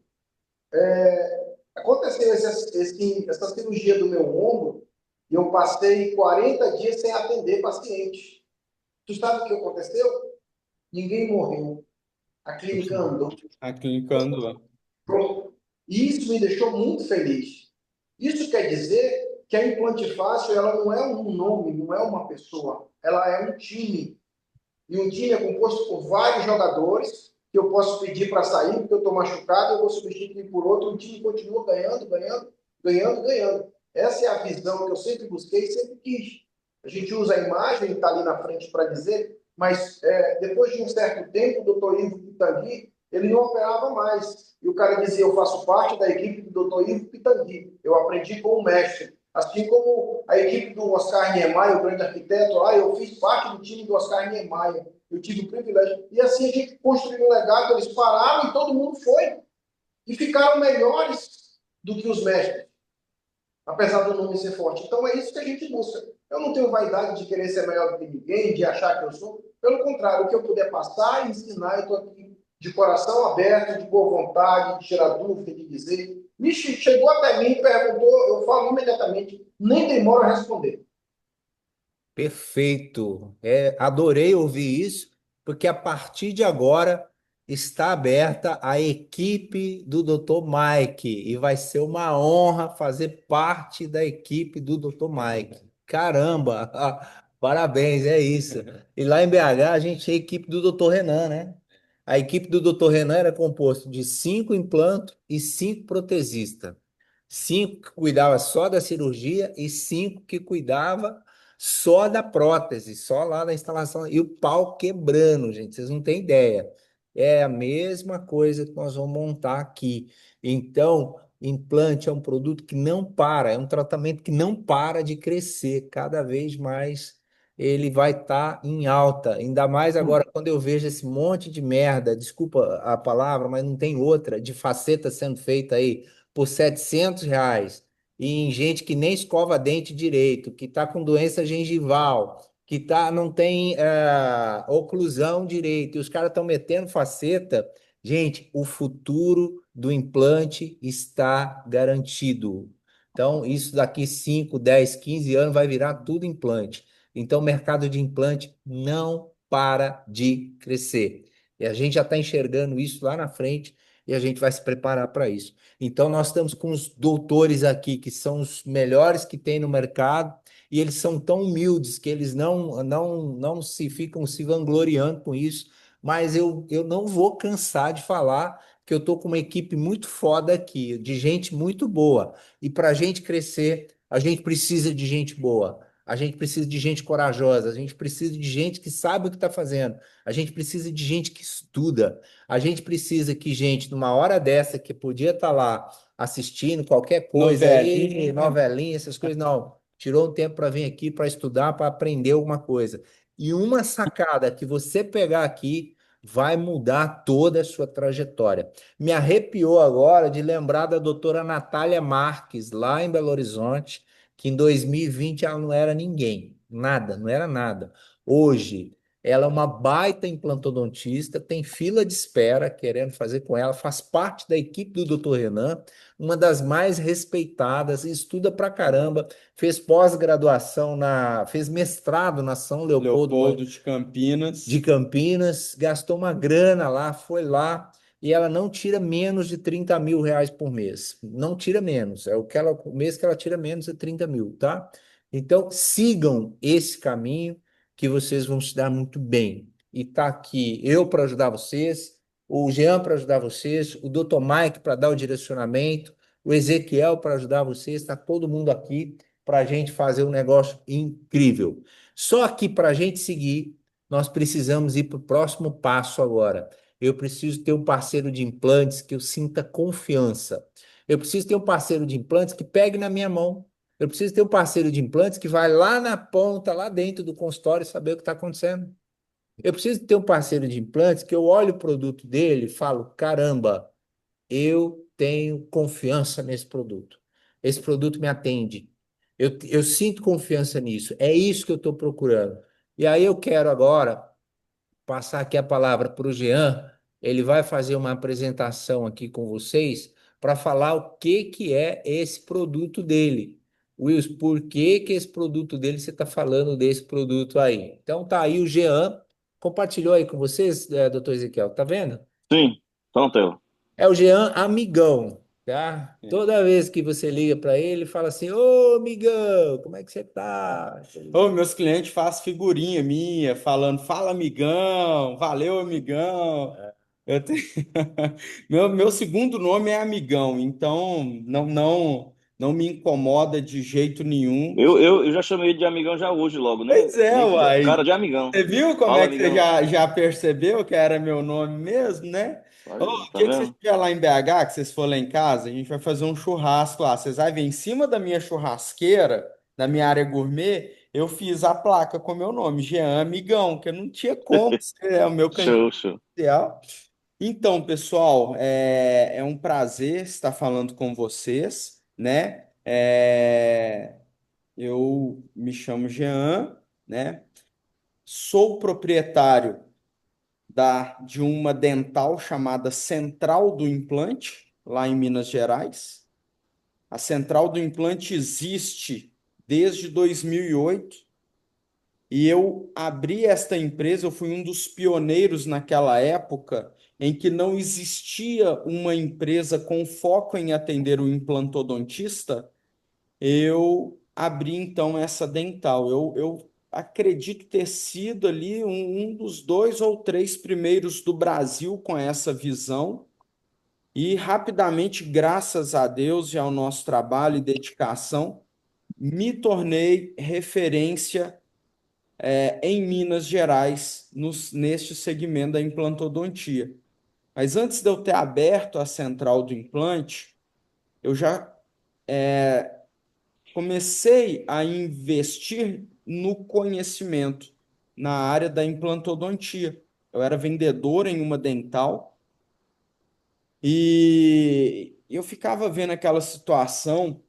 aconteceu essa cirurgia do meu ombro e eu passei 40 dias sem atender paciente. Tu sabe o que aconteceu? Ninguém morreu. A clínica andou. A clínica andou. Pronto. E isso me deixou muito feliz. Isso quer dizer que a Implante Fácil ela não é um nome, não é uma pessoa. Ela é um time. E um time é composto por vários jogadores que eu posso pedir para sair, porque eu estou machucado, eu vou substituir por outro. O time continua ganhando, ganhando, ganhando, ganhando. Essa é a visão que eu sempre busquei e sempre quis. A gente usa a imagem, está ali na frente para dizer, mas depois de um certo tempo, o doutor Ivo Pitangui, ele não operava mais. E o cara dizia, eu faço parte da equipe do doutor Ivo Pitangui. Eu aprendi com o mestre. Assim como a equipe do Oscar Niemeyer, o grande arquiteto, lá, eu fiz parte do time do Oscar Niemeyer. Eu tive o privilégio. E assim a gente construiu um legado, eles pararam e todo mundo foi. E ficaram melhores do que os mestres, apesar do nome ser forte. Então é isso que a gente busca. Eu não tenho vaidade de querer ser melhor do que ninguém, de achar que eu sou. Pelo contrário, o que eu puder passar e ensinar, eu estou aqui de coração aberto, de boa vontade, de tirar dúvida, de dizer. Chegou até mim, perguntou, eu falo imediatamente, nem demoro a responder. Perfeito. Adorei ouvir isso, porque a partir de agora está aberta a equipe do Dr. Mike e vai ser uma honra fazer parte da equipe do Dr. Mike. Caramba! Parabéns, é isso. E lá em BH a gente tinha a equipe do Dr. Renan, né? A equipe do Dr. Renan era composta de 5 implantes e 5 protesistas. 5 que cuidava só da cirurgia e 5 que cuidava só da prótese, só lá da instalação. E o pau quebrando, gente, vocês não têm ideia. É a mesma coisa que nós vamos montar aqui. Então, implante é um produto que não para, é um tratamento que não para de crescer. Cada vez mais ele vai estar em alta. Ainda mais agora, quando eu vejo esse monte de merda, desculpa a palavra, mas não tem outra, de faceta sendo feita aí por R$ 700 e em gente que nem escova dente direito, que está com doença gengival, que não tem oclusão direito, e os caras estão metendo faceta. Gente, o futuro do implante está garantido. Então, isso daqui 5, 10, 15 anos vai virar tudo implante. Então, o mercado de implante não para de crescer. E a gente já está enxergando isso lá na frente e a gente vai se preparar para isso. Então, nós estamos com os doutores aqui, que são os melhores que tem no mercado, e eles são tão humildes que eles não se ficam se vangloriando com isso, mas eu não vou cansar de falar que eu estou com uma equipe muito foda aqui, de gente muito boa. E para a gente crescer, a gente precisa de gente boa. A gente precisa de gente corajosa, a gente precisa de gente que sabe o que está fazendo, a gente precisa de gente que estuda, a gente precisa que gente, numa hora dessa, que podia estar lá assistindo qualquer coisa aí, novelinha, essas coisas, não. Tirou um tempo para vir aqui para estudar, para aprender alguma coisa. E uma sacada que você pegar aqui vai mudar toda a sua trajetória. Me arrepiou agora de lembrar da doutora Natália Marques, lá em Belo Horizonte, que em 2020 ela não era ninguém, nada, não era nada. Hoje, ela é uma baita implantodontista, tem fila de espera querendo fazer com ela, faz parte da equipe do Dr. Renan, uma das mais respeitadas, estuda pra caramba, fez pós-graduação fez mestrado na São Leopoldo de Campinas. de Campinas, gastou uma grana lá, foi lá, e ela não tira menos de R$ 30.000 por mês. Não tira menos. O mês que ela tira menos é 30 mil, tá? Então, sigam esse caminho que vocês vão se dar muito bem. E tá aqui eu para ajudar vocês, o Jean para ajudar vocês, o Dr. Mike para dar o direcionamento, o Ezequiel para ajudar vocês, está todo mundo aqui para a gente fazer um negócio incrível. Só que para a gente seguir, nós precisamos ir para o próximo passo agora. Eu preciso ter um parceiro de implantes que eu sinta confiança. Eu preciso ter um parceiro de implantes que pegue na minha mão. Eu preciso ter um parceiro de implantes que vai lá na ponta, lá dentro do consultório, saber o que está acontecendo. Eu preciso ter um parceiro de implantes que eu olho o produto dele e falo, caramba, eu tenho confiança nesse produto. Esse produto me atende. Eu sinto confiança nisso. É isso que eu estou procurando. E aí eu quero agora passar aqui a palavra para o Jean. Ele vai fazer uma apresentação aqui com vocês para falar o que que é esse produto dele. Wilson, por que que esse produto dele, você está falando desse produto aí? Então tá aí o Jean, compartilhou aí com vocês, doutor Ezequiel, tá vendo? Sim, tá na tela. É o Jean amigão, tá? É. Toda vez que você liga para ele, fala assim: Ô, amigão, como é que você tá? Ô, meus clientes fazem figurinha minha, falando, fala, amigão, valeu, amigão. Eu tenho... meu segundo nome é Amigão, então não me incomoda de jeito nenhum. Eu já chamei ele de amigão já hoje logo, Pois é, cara uai. de amigão. Você viu como Fala, é que você amigão. já percebeu que era meu nome mesmo, né? Ô, Aí, o tá dia que você vendo? estiver lá em BH, que vocês for lá em casa, a gente vai fazer um churrasco lá. Vocês vão ver em cima da minha churrasqueira, da minha área gourmet, eu fiz a placa com meu nome, Jean Amigão, que eu não tinha como ser o meu candidato Show, show. inicial. Então, pessoal, é um prazer estar falando com vocês, né? Eu me chamo Jean, né? Sou proprietário de uma dental chamada Central do Implante, lá em Minas Gerais. A Central do Implante existe desde 2008 e eu abri esta empresa, eu fui um dos pioneiros naquela época em que não existia uma empresa com foco em atender o implantodontista. Eu abri então essa dental. Eu acredito ter sido ali um dos dois ou três primeiros do Brasil com essa visão. E rapidamente, graças a Deus e ao nosso trabalho e dedicação, me tornei referência em Minas Gerais neste segmento da implantodontia. Mas antes de eu ter aberto a central do implante, eu já comecei a investir no conhecimento na área da implantodontia. Eu era vendedor em uma dental e eu ficava vendo aquela situação,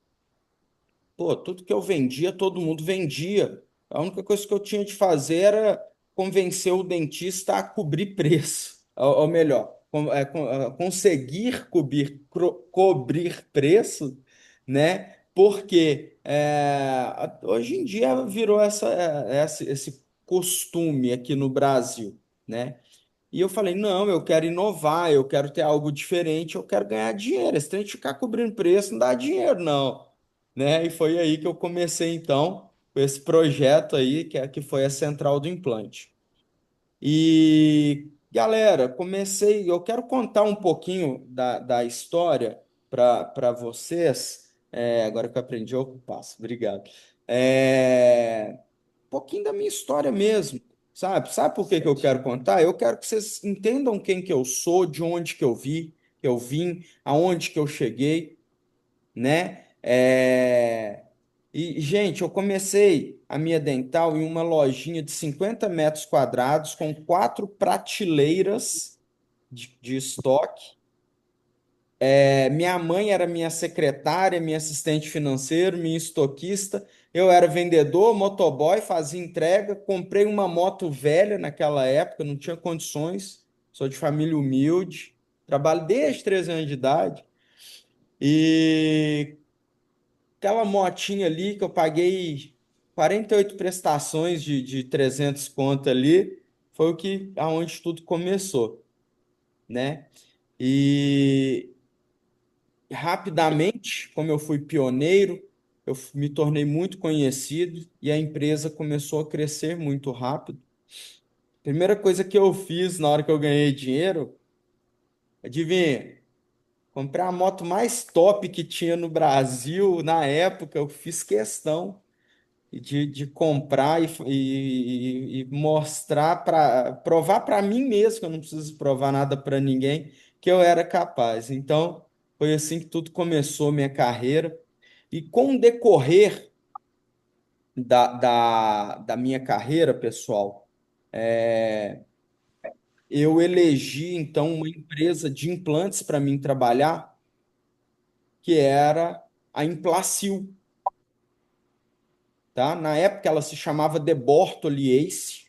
pô, tudo que eu vendia, todo mundo vendia. A única coisa que eu tinha de fazer era convencer o dentista a cobrir preço, ou melhor, conseguir cobrir preço, né? Porque hoje em dia virou esse costume aqui no Brasil, né? E eu falei, não, eu quero inovar, eu quero ter algo diferente, eu quero ganhar dinheiro. Esse trem de ficar cobrindo preço não dá dinheiro, não, né? E foi aí que eu comecei, então, com esse projeto aí, que foi a Central do Implante. E, galera, eu quero contar um pouquinho da história para vocês. Agora que eu aprendi, eu passo, obrigado. Um pouquinho da minha história mesmo, sabe? Sabe por que que eu quero contar? Eu quero que vocês entendam quem que eu sou, de onde que eu vim, aonde que eu cheguei, né? E, gente, eu comecei a minha dental em uma lojinha de 50 metros quadrados com quatro prateleiras de estoque. Minha mãe era minha secretária, minha assistente financeiro, minha estoquista. Eu era vendedor, motoboy, fazia entrega. Comprei uma moto velha naquela época, não tinha condições. Sou de família humilde, trabalho desde 13 anos de idade. E aquela motinha ali que eu paguei 48 prestações de 300 conto ali, foi aonde tudo começou, né? E rapidamente, como eu fui pioneiro, me tornei muito conhecido e a empresa começou a crescer muito rápido. Primeira coisa que eu fiz na hora que eu ganhei dinheiro, adivinha? Comprei a moto mais top que tinha no Brasil na época. Eu fiz questão de comprar e mostrar para provar para mim mesmo, que eu não preciso provar nada para ninguém, que eu era capaz. Então, foi assim que tudo começou, minha carreira. E com o decorrer da minha carreira, pessoal, eu elegi então uma empresa de implantes para mim trabalhar. que era a Implacil, tá? Na época ela se chamava De Bortoli Ace,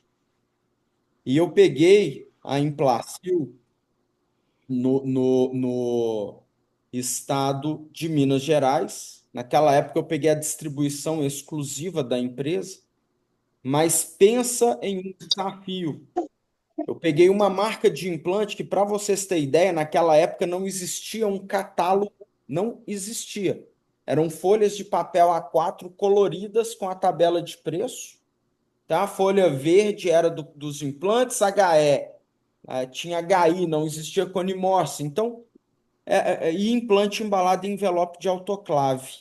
e eu peguei a Implacil no estado de Minas Gerais. Naquela época eu peguei a distribuição exclusiva da empresa, mas pensa em um desafio. Eu peguei uma marca de implante que, para vocês terem ideia, naquela época não existia um catálogo, não existia. Eram folhas de papel A4 coloridas com a tabela de preço, tá? A folha verde era dos implantes, HE, tinha HI, não existia Cone Morse. Então, e implante embalado em envelope de autoclave.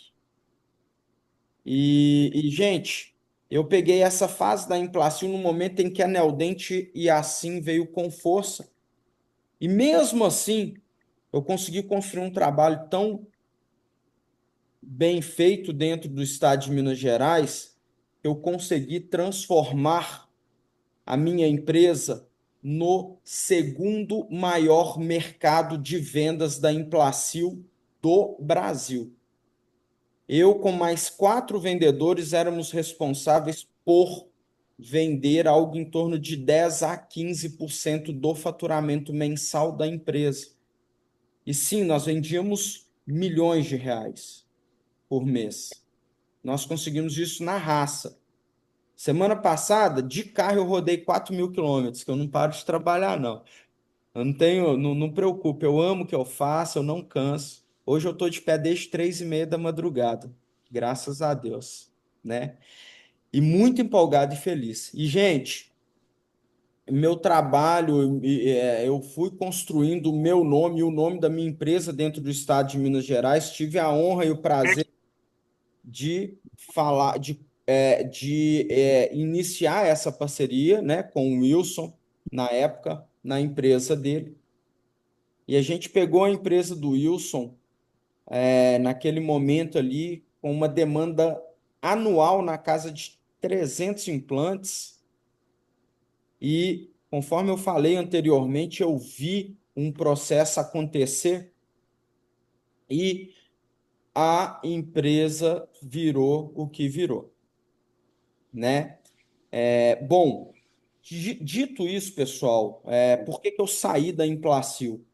Gente, eu peguei essa fase da Implacil no momento em que a Neodente e assim veio com força. E mesmo assim, eu consegui construir um trabalho tão bem feito dentro do estado de Minas Gerais, que eu consegui transformar a minha empresa no segundo maior mercado de vendas da Implacil do Brasil. Eu, com mais 4 vendedores, éramos responsáveis por vender algo em torno de 10 a 15% do faturamento mensal da empresa. E sim, nós vendíamos milhões de reais por mês. Nós conseguimos isso na raça. Semana passada, de carro, eu rodei 4.000 quilômetros, que eu não paro de trabalhar, não. Eu não tenho, não preocupe, eu amo o que eu faço, eu não canso. Hoje eu estou de pé desde 3h30 da madrugada, graças a Deus, né? E muito empolgado e feliz. E, gente, meu trabalho, eu fui construindo o meu nome e o nome da minha empresa dentro do estado de Minas Gerais. Tive a honra e o prazer de falar, de iniciar essa parceria, né, com o Wilson, na época, na empresa dele. E a gente pegou a empresa do Wilson, naquele momento ali, com uma demanda anual na casa de 300 implantes. E, conforme eu falei anteriormente, eu vi um processo acontecer e a empresa virou o que virou, né? Bom, dito isso, pessoal, por que que eu saí da Implacil?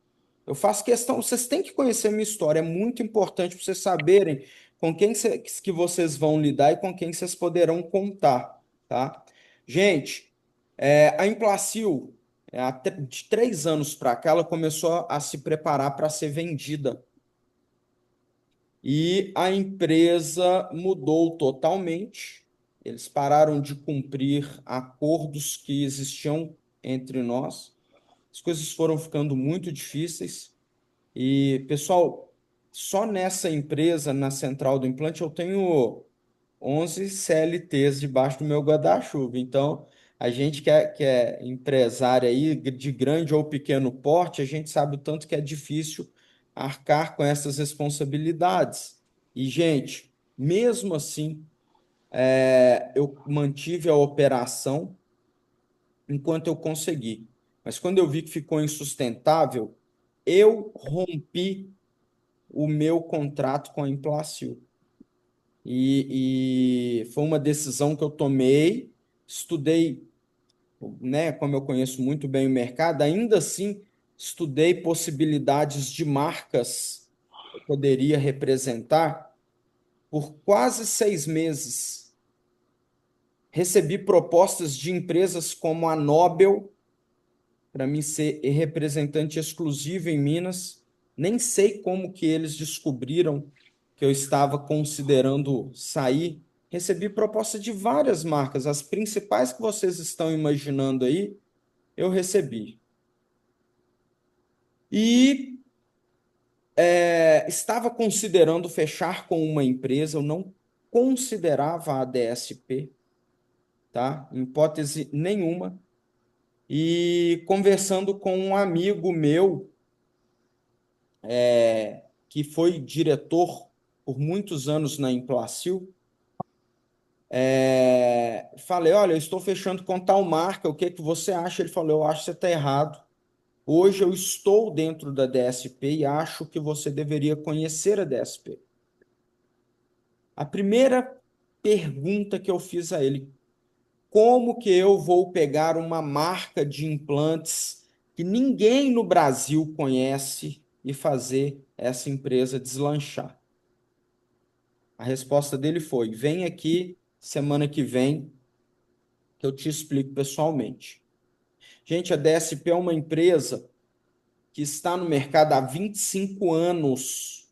Eu faço questão, vocês têm que conhecer a minha história, é muito importante para vocês saberem com quem que vocês vão lidar e com quem vocês poderão contar, tá? Gente, a Implacil, de 3 anos para cá, ela começou a se preparar para ser vendida. E a empresa mudou totalmente. Eles pararam de cumprir acordos que existiam entre nós. As coisas foram ficando muito difíceis. E, pessoal, só nessa empresa, na Central do Implante, eu tenho 11 CLTs debaixo do meu guarda-chuva. Então, a gente que é empresário aí, de grande ou pequeno porte, a gente sabe o tanto que é difícil arcar com essas responsabilidades. E, gente, mesmo assim, eu mantive a operação enquanto eu consegui. Mas quando eu vi que ficou insustentável, eu rompi o meu contrato com a Implacil. E foi uma decisão que eu tomei, estudei, né, como eu conheço muito bem o mercado, ainda assim estudei possibilidades de marcas que eu poderia representar por quase 6 meses. Recebi propostas de empresas como a Nobel, para mim ser representante exclusivo em Minas. Nem sei como que eles descobriram que eu estava considerando sair. Recebi proposta de várias marcas, as principais que vocês estão imaginando aí, eu recebi. E estava considerando fechar com uma empresa, eu não considerava a DSP, tá? Em hipótese nenhuma. E conversando com um amigo meu, que foi diretor por muitos anos na Implacil, falei, olha, eu estou fechando com tal marca, o que que você acha? Ele falou, eu acho que você está errado. Hoje eu estou dentro da DSP e acho que você deveria conhecer a DSP. A primeira pergunta que eu fiz a ele: como que eu vou pegar uma marca de implantes que ninguém no Brasil conhece e fazer essa empresa deslanchar? A resposta dele foi: vem aqui semana que vem que eu te explico pessoalmente. Gente, a DSP é uma empresa que está no mercado há 25 anos.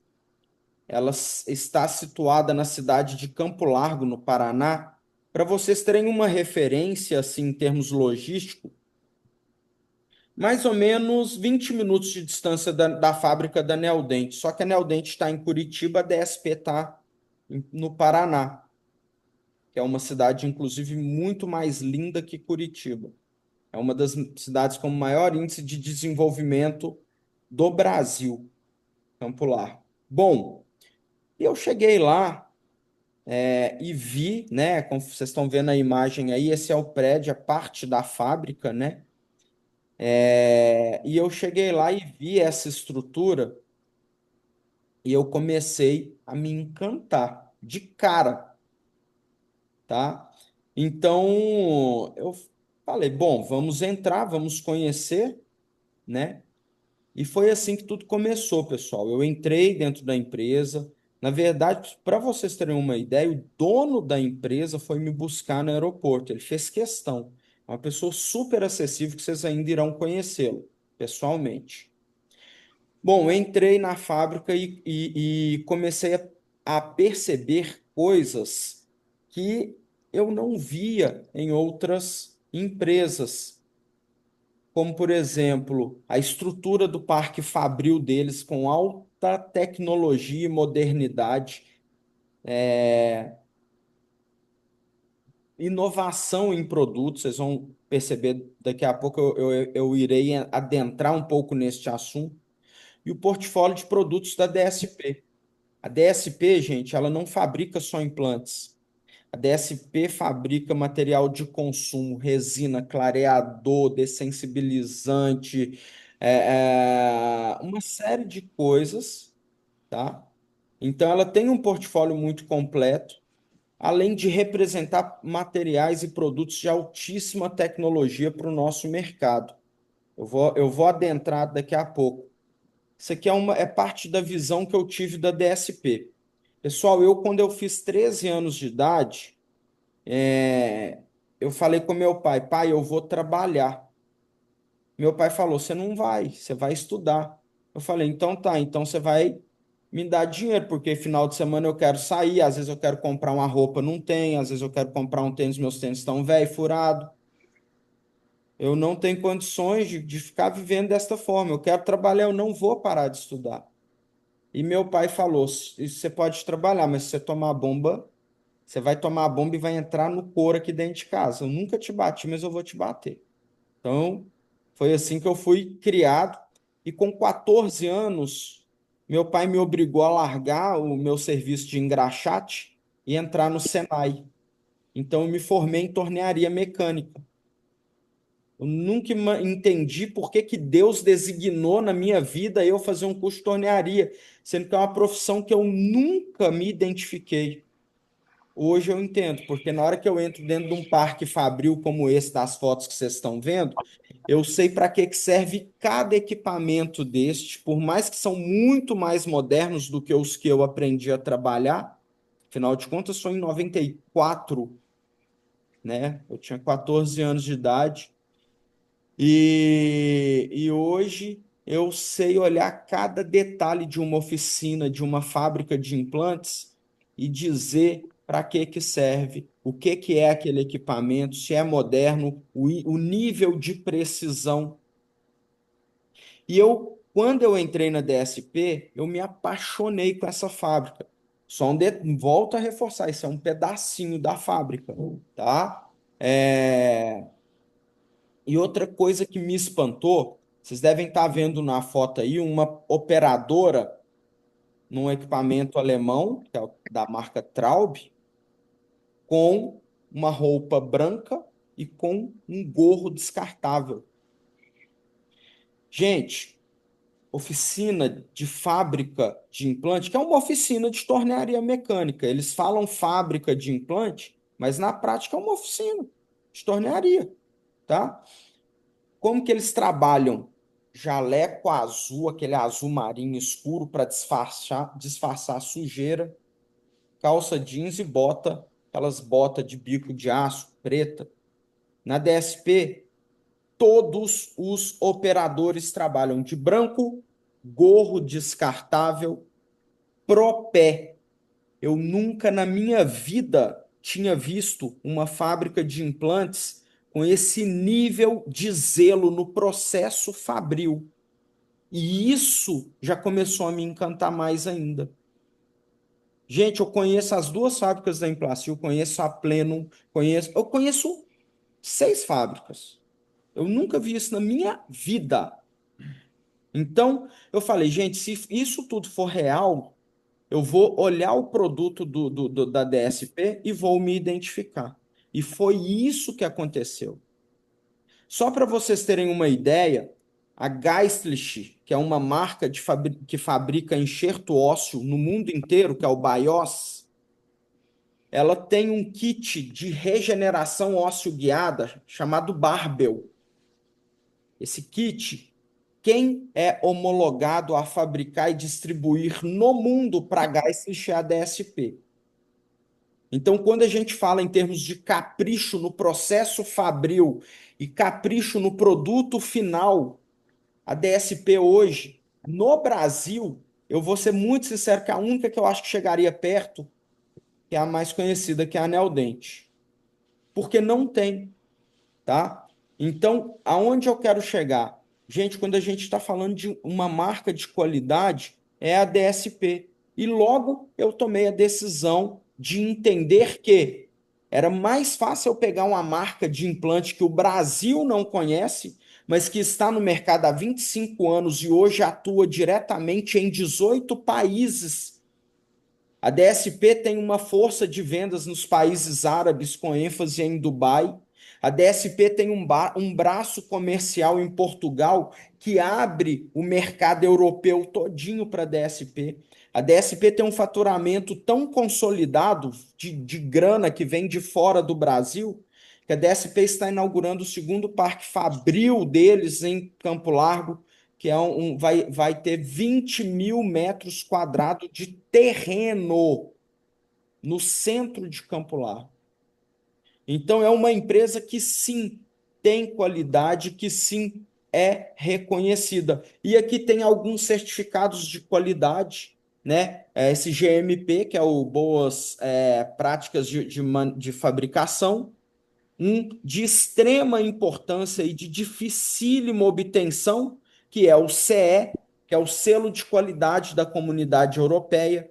Ela está situada na cidade de Campo Largo, no Paraná. Para vocês terem uma referência, assim, em termos logísticos, mais ou menos 20 minutos de distância da fábrica da Neodente. Só que a Neodente está em Curitiba, a DSP está no Paraná, que é uma cidade, inclusive, muito mais linda que Curitiba. É uma das cidades com maior índice de desenvolvimento do Brasil, Campo Largo. Bom, eu cheguei lá e vi, né, como vocês estão vendo a imagem aí, esse é o prédio, a parte da fábrica, né? E eu cheguei lá e vi essa estrutura e eu comecei a me encantar de cara, tá? Então, eu falei, bom, vamos entrar, vamos conhecer, né? E foi assim que tudo começou, pessoal. Eu entrei dentro da empresa. Na verdade, para vocês terem uma ideia, o dono da empresa foi me buscar no aeroporto. Ele fez questão. É uma pessoa super acessível que vocês ainda irão conhecê-lo pessoalmente. Bom, eu entrei na fábrica e comecei a perceber coisas que eu não via em outras empresas, como, por exemplo, a estrutura do parque fabril deles com alta tecnologia e modernidade, inovação em produtos. Vocês vão perceber daqui a pouco, eu irei adentrar um pouco neste assunto, e o portfólio de produtos da DSP. A DSP, gente, ela não fabrica só implantes. A DSP fabrica material de consumo, resina, clareador, dessensibilizante, uma série de coisas, tá? Então, ela tem um portfólio muito completo, além de representar materiais e produtos de altíssima tecnologia para o nosso mercado. Eu vou adentrar daqui a pouco. Isso aqui é parte da visão que eu tive da DSP. Pessoal, quando eu fiz 13 anos de idade, eu falei com meu pai: pai, eu vou trabalhar. Meu pai falou: você não vai, você vai estudar. Eu falei: então tá, então você vai me dar dinheiro, porque final de semana eu quero sair, às vezes eu quero comprar uma roupa, não tem, às vezes eu quero comprar um tênis, meus tênis estão velho, furado. Eu não tenho condições de ficar vivendo desta forma. Eu quero trabalhar, eu não vou parar de estudar. E meu pai falou: você pode trabalhar, mas se você tomar a bomba, você vai tomar a bomba e vai entrar no couro aqui dentro de casa. Eu nunca te bati, mas eu vou te bater. Então, foi assim que eu fui criado. E com 14 anos, meu pai me obrigou a largar o meu serviço de engraxate e entrar no Senai. Então, eu me formei em tornearia mecânica. Eu nunca entendi por que que Deus designou na minha vida eu fazer um curso de tornearia, sendo que é uma profissão que eu nunca me identifiquei. Hoje eu entendo, porque na hora que eu entro dentro de um parque fabril como esse, das fotos que vocês estão vendo, eu sei para que que serve cada equipamento deste, por mais que são muito mais modernos do que os que eu aprendi a trabalhar. Afinal de contas, sou em 94, né? Eu tinha 14 anos de idade. E hoje eu sei olhar cada detalhe de uma oficina, de uma fábrica de implantes e dizer para que que serve, o que que é aquele equipamento, se é moderno, o nível de precisão. E quando eu entrei na DSP, eu me apaixonei com essa fábrica. Volto a reforçar, isso é um pedacinho da fábrica, tá? E outra coisa que me espantou, vocês devem estar vendo na foto aí uma operadora num equipamento alemão, que é da marca Traub, com uma roupa branca e com um gorro descartável. Gente, oficina de fábrica de implante, que é uma oficina de tornearia mecânica. Eles falam fábrica de implante, mas na prática é uma oficina de tornearia, tá? Como que eles trabalham? Jaleco azul, aquele azul marinho escuro para disfarçar a sujeira, calça jeans e bota, aquelas botas de bico de aço preta. Na DSP, todos os operadores trabalham de branco, gorro descartável, propé. Eu nunca na minha vida tinha visto uma fábrica de implantes com esse nível de zelo no processo fabril. E isso já começou a me encantar mais ainda. Gente, eu conheço as duas fábricas da Implacil, conheço a Plenum, eu conheço 6 fábricas. Eu nunca vi isso na minha vida. Então, eu falei, gente, se isso tudo for real, eu vou olhar o produto da DSP e vou me identificar. E foi isso que aconteceu. Só para vocês terem uma ideia, a Geistlich, que é uma marca que fabrica enxerto ósseo no mundo inteiro, que é o BIOS, ela tem um kit de regeneração ósseo-guiada chamado Barbell. Esse kit, quem é homologado a fabricar e distribuir no mundo para a Geistlich é a DSP. Então, quando a gente fala em termos de capricho no processo fabril e capricho no produto final, a DSP hoje, no Brasil, eu vou ser muito sincero que a única que eu acho que chegaria perto é a mais conhecida, que é a Neodente. Porque não tem, tá? Então, aonde eu quero chegar? Gente, quando a gente está falando de uma marca de qualidade, é a DSP. E logo eu tomei a decisão de entender que era mais fácil eu pegar uma marca de implante que o Brasil não conhece, mas que está no mercado há 25 anos e hoje atua diretamente em 18 países. A DSP tem uma força de vendas nos países árabes, com ênfase em Dubai. A DSP tem um braço comercial em Portugal que abre o mercado europeu todinho para a DSP. A DSP tem um faturamento tão consolidado de grana que vem de fora do Brasil, que a DSP está inaugurando o segundo parque fabril deles em Campo Largo, que é vai ter 20 mil metros quadrados de terreno no centro de Campo Largo. Então, é uma empresa que sim tem qualidade, que sim é reconhecida. E aqui tem alguns certificados de qualidade, né? Esse GMP, que é o Boas Práticas de Fabricação, de extrema importância e de dificílima obtenção, que é o CE, que é o Selo de Qualidade da Comunidade Europeia.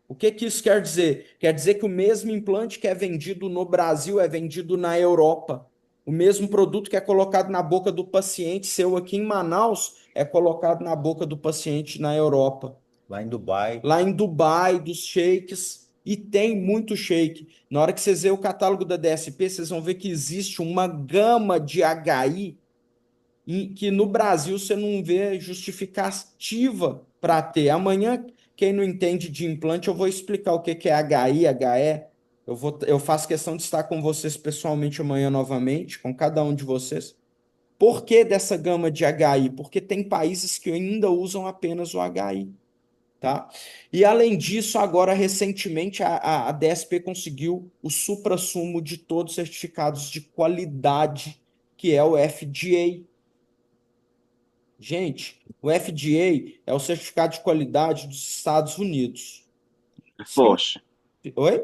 O que que isso quer dizer? Quer dizer que o mesmo implante que é vendido no Brasil é vendido na Europa. O mesmo produto que é colocado na boca do paciente seu aqui em Manaus é colocado na boca do paciente na Europa. Lá em Dubai. Lá em Dubai, dos shakes, e tem muito shake. Na hora que vocês verem o catálogo da DSP, vocês vão ver que existe uma gama de HI que no Brasil você não vê justificativa para ter. Amanhã, quem não entende de implante, eu vou explicar o que que é HI, HE. Eu faço questão de estar com vocês pessoalmente amanhã novamente, com cada um de vocês. Por que dessa gama de HI? Porque tem países que ainda usam apenas o HI. Tá? E além disso, agora recentemente a DSP conseguiu o suprassumo de todos os certificados de qualidade, que é o FDA. Gente, o FDA é o certificado de qualidade dos Estados Unidos. É forte. Oi?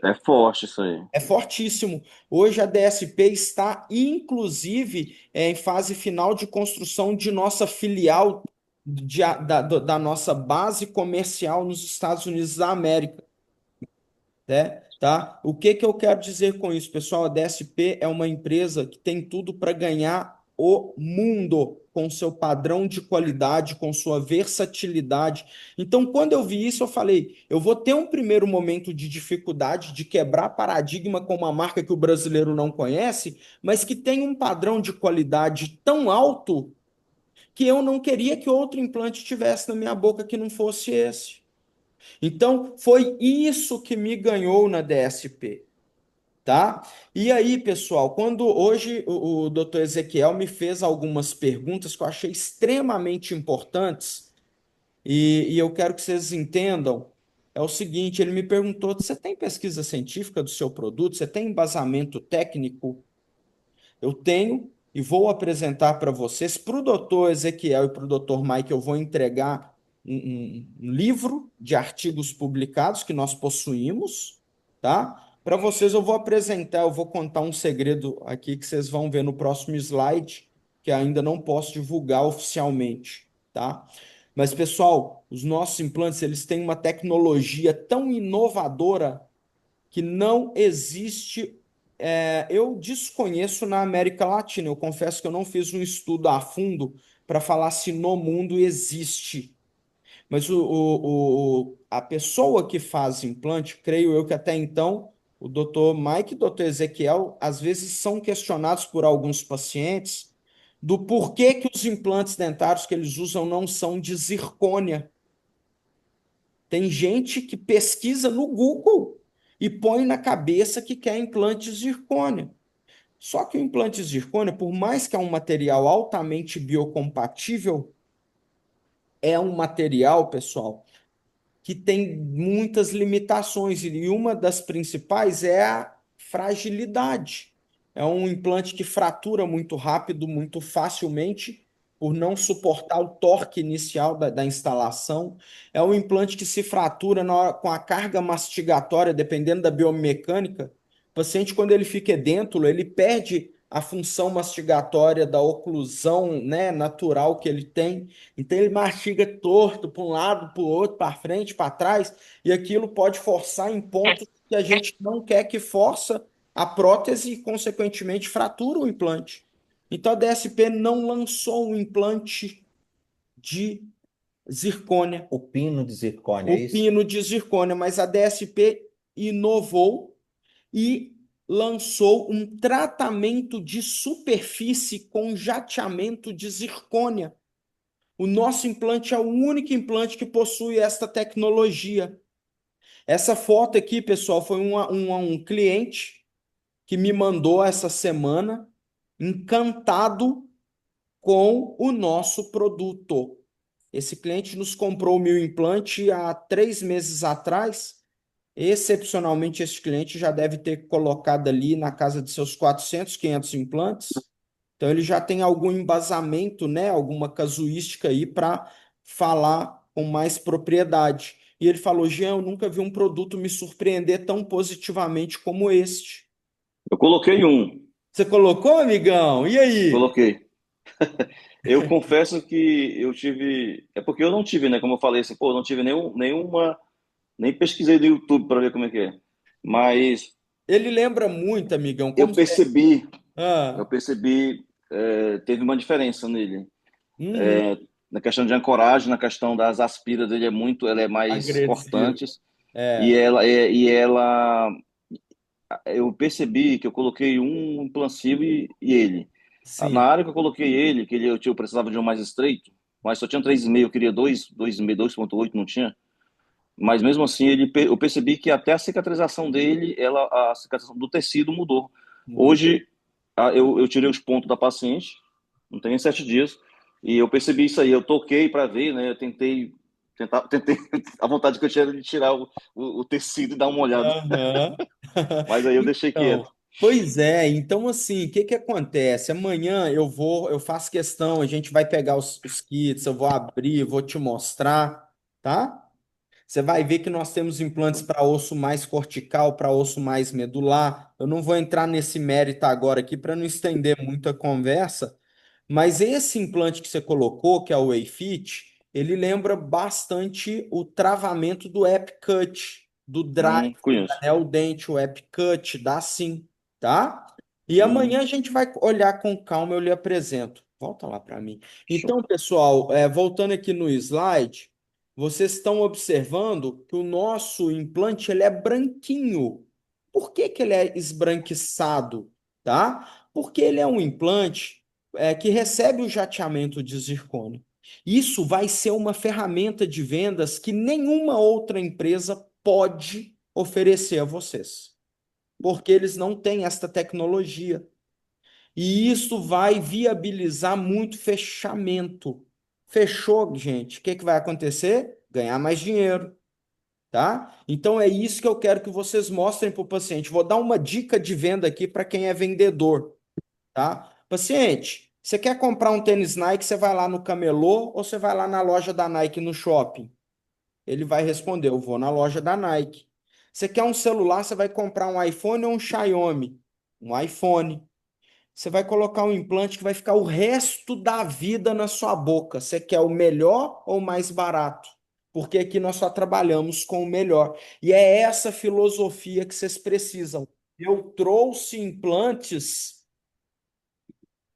É forte isso aí. É fortíssimo. Hoje a DSP está, inclusive, em fase final de construção de nossa filial da nossa base comercial nos Estados Unidos da América. Né? Tá? O que que eu quero dizer com isso, pessoal? A DSP é uma empresa que tem tudo para ganhar o mundo com seu padrão de qualidade, com sua versatilidade. Então, quando eu vi isso, eu falei, eu vou ter um primeiro momento de dificuldade de quebrar paradigma com uma marca que o brasileiro não conhece, mas que tem um padrão de qualidade tão alto que eu não queria que outro implante tivesse na minha boca que não fosse esse. Então, foi isso que me ganhou na DSP, tá? E aí, pessoal, quando hoje o Dr. Ezequiel me fez algumas perguntas que eu achei extremamente importantes, e eu quero que vocês entendam, é o seguinte, ele me perguntou, você tem pesquisa científica do seu produto? Você tem embasamento técnico? Eu tenho e vou apresentar para vocês, para o doutor Ezequiel e para o doutor Mike, eu vou entregar um livro de artigos publicados que nós possuímos, tá? Para vocês eu vou apresentar, eu vou contar um segredo aqui que vocês vão ver no próximo slide, que ainda não posso divulgar oficialmente, tá? Mas, pessoal, os nossos implantes, eles têm uma tecnologia tão inovadora que não existe. Eu desconheço na América Latina. Eu confesso que eu não fiz um estudo a fundo para falar se no mundo existe. Mas a pessoa que faz implante, creio eu que até então, o Dr. Mike e o Dr. Ezequiel, às vezes são questionados por alguns pacientes do porquê que os implantes dentários que eles usam não são de zircônia. Tem gente que pesquisa no Google e põe na cabeça que quer implante zircônia. Só que o implante zircônia, por mais que é um material altamente biocompatível, é um material, pessoal, que tem muitas limitações, e uma das principais é a fragilidade. É um implante que fratura muito rápido, muito facilmente, por não suportar o torque inicial da instalação. É um implante que se fratura com a carga mastigatória, dependendo da biomecânica. O paciente, quando ele fica edêntulo, ele perde a função mastigatória da oclusão, né, natural que ele tem. Então ele mastiga torto para um lado, para o outro, para frente, para trás, e aquilo pode forçar em pontos que a gente não quer que força a prótese e, consequentemente, fratura o implante. Então a DSP não lançou um implante de zircônia, O pino de zircônia, é o isso? pino de zircônia, mas a DSP inovou e lançou um tratamento de superfície com jateamento de zircônia. O nosso implante é o único implante que possui esta tecnologia. Essa foto aqui, pessoal, foi um cliente que me mandou essa semana, encantado com o nosso produto. Esse cliente nos comprou o meu implante há 3 meses atrás. Excepcionalmente, esse cliente já deve ter colocado ali na casa de seus 400, 500 implantes. Então, ele já tem algum embasamento, né, alguma casuística aí para falar com mais propriedade. E ele falou: Jean, eu nunca vi um produto me surpreender tão positivamente como este. Eu coloquei um, Você colocou, amigão? E aí? coloquei. Eu confesso que eu tive. É porque eu não tive, né? Como eu falei assim, pô, eu não tive nenhuma. Nem pesquisei no YouTube para ver como é que é. Mas Ele lembra muito, amigão, eu como você. percebi, eu Ah, percebi, teve uma diferença nele. uhum, Na questão de ancoragem, na questão das aspiras dele ela é mais agressivo. cortante. É, E ela, eu percebi que eu coloquei um implantio e ele. Na sim. área que eu coloquei ele, eu precisava de um mais estreito, mas só tinha 3,5, eu queria 2,5, 2,8, não tinha. Mas mesmo assim, eu percebi que até a cicatrização dele, a cicatrização do tecido mudou. Hoje, eu tirei os pontos da paciente, não tem nem 7 dias, e eu percebi isso aí. Eu toquei para ver, né? Eu tentei, a vontade que eu tinha era de tirar o tecido e dar uma olhada, Aham. mas aí eu deixei Então, quieto. pois é, então assim, o que que acontece? Amanhã eu faço questão, a gente vai pegar os kits, eu vou abrir, vou te mostrar, tá? Você vai ver que nós temos implantes para osso mais cortical, para osso mais medular. Eu não vou entrar nesse mérito agora aqui para não estender muito a conversa, mas esse implante que você colocou, que é o Wayfit, ele lembra bastante o travamento do Epcut, do Drive, da Conheço. Neodent, o Epcut, dá sim, tá? E amanhã Uhum. a gente vai olhar com calma, eu lhe apresento. Volta lá para mim. Show. Então, pessoal, voltando aqui no slide, vocês estão observando que o nosso implante ele é branquinho. Por que que ele é esbranquiçado, tá? Porque ele é um implante que recebe o jateamento de zircônio. Isso vai ser uma ferramenta de vendas que nenhuma outra empresa pode oferecer a vocês, porque eles não têm esta tecnologia. E isso vai viabilizar muito fechamento. Fechou, gente? O que que vai acontecer? Ganhar mais dinheiro, tá? Então é isso que eu quero que vocês mostrem para o paciente. Vou dar uma dica de venda aqui para quem é vendedor, tá? Paciente, você quer comprar um tênis Nike, você vai lá no camelô ou você vai lá na loja da Nike no shopping? Ele vai responder: eu vou na loja da Nike. Você quer um celular, você vai comprar um iPhone ou um Xiaomi? Um iPhone. Você vai colocar um implante que vai ficar o resto da vida na sua boca. Você quer o melhor ou o mais barato? Porque aqui nós só trabalhamos com o melhor. E é essa filosofia que vocês precisam. Eu trouxe implantes,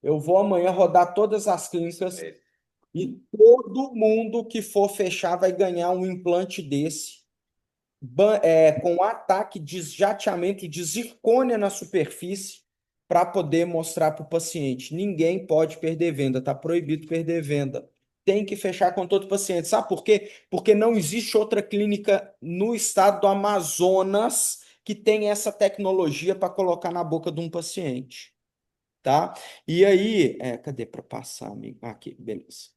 eu vou amanhã rodar todas as clínicas e todo mundo que for fechar vai ganhar um implante desse, com ataque de jateamento de zircônia na superfície para poder mostrar para o paciente. Ninguém pode perder venda, está proibido perder venda. Tem que fechar com todo paciente. Sabe por quê? Porque não existe outra clínica no estado do Amazonas que tem essa tecnologia para colocar na boca de um paciente, tá? E aí, cadê para passar, amigo? Aqui, beleza.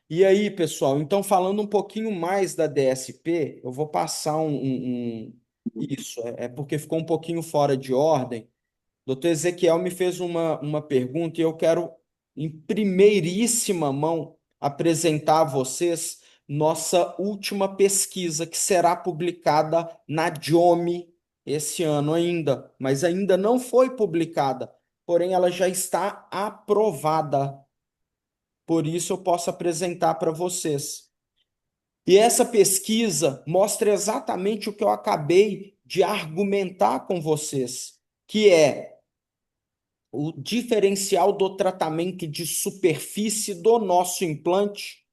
E aí, pessoal, então falando um pouquinho mais da DSP, eu vou passar isso, porque ficou um pouquinho fora de ordem. Doutor Ezequiel me fez uma pergunta e eu quero, em primeiríssima mão, apresentar a vocês nossa última pesquisa, que será publicada na JOME esse ano ainda, mas ainda não foi publicada, porém ela já está aprovada. Por isso eu posso apresentar para vocês. E essa pesquisa mostra exatamente o que eu acabei de argumentar com vocês, que é o diferencial do tratamento de superfície do nosso implante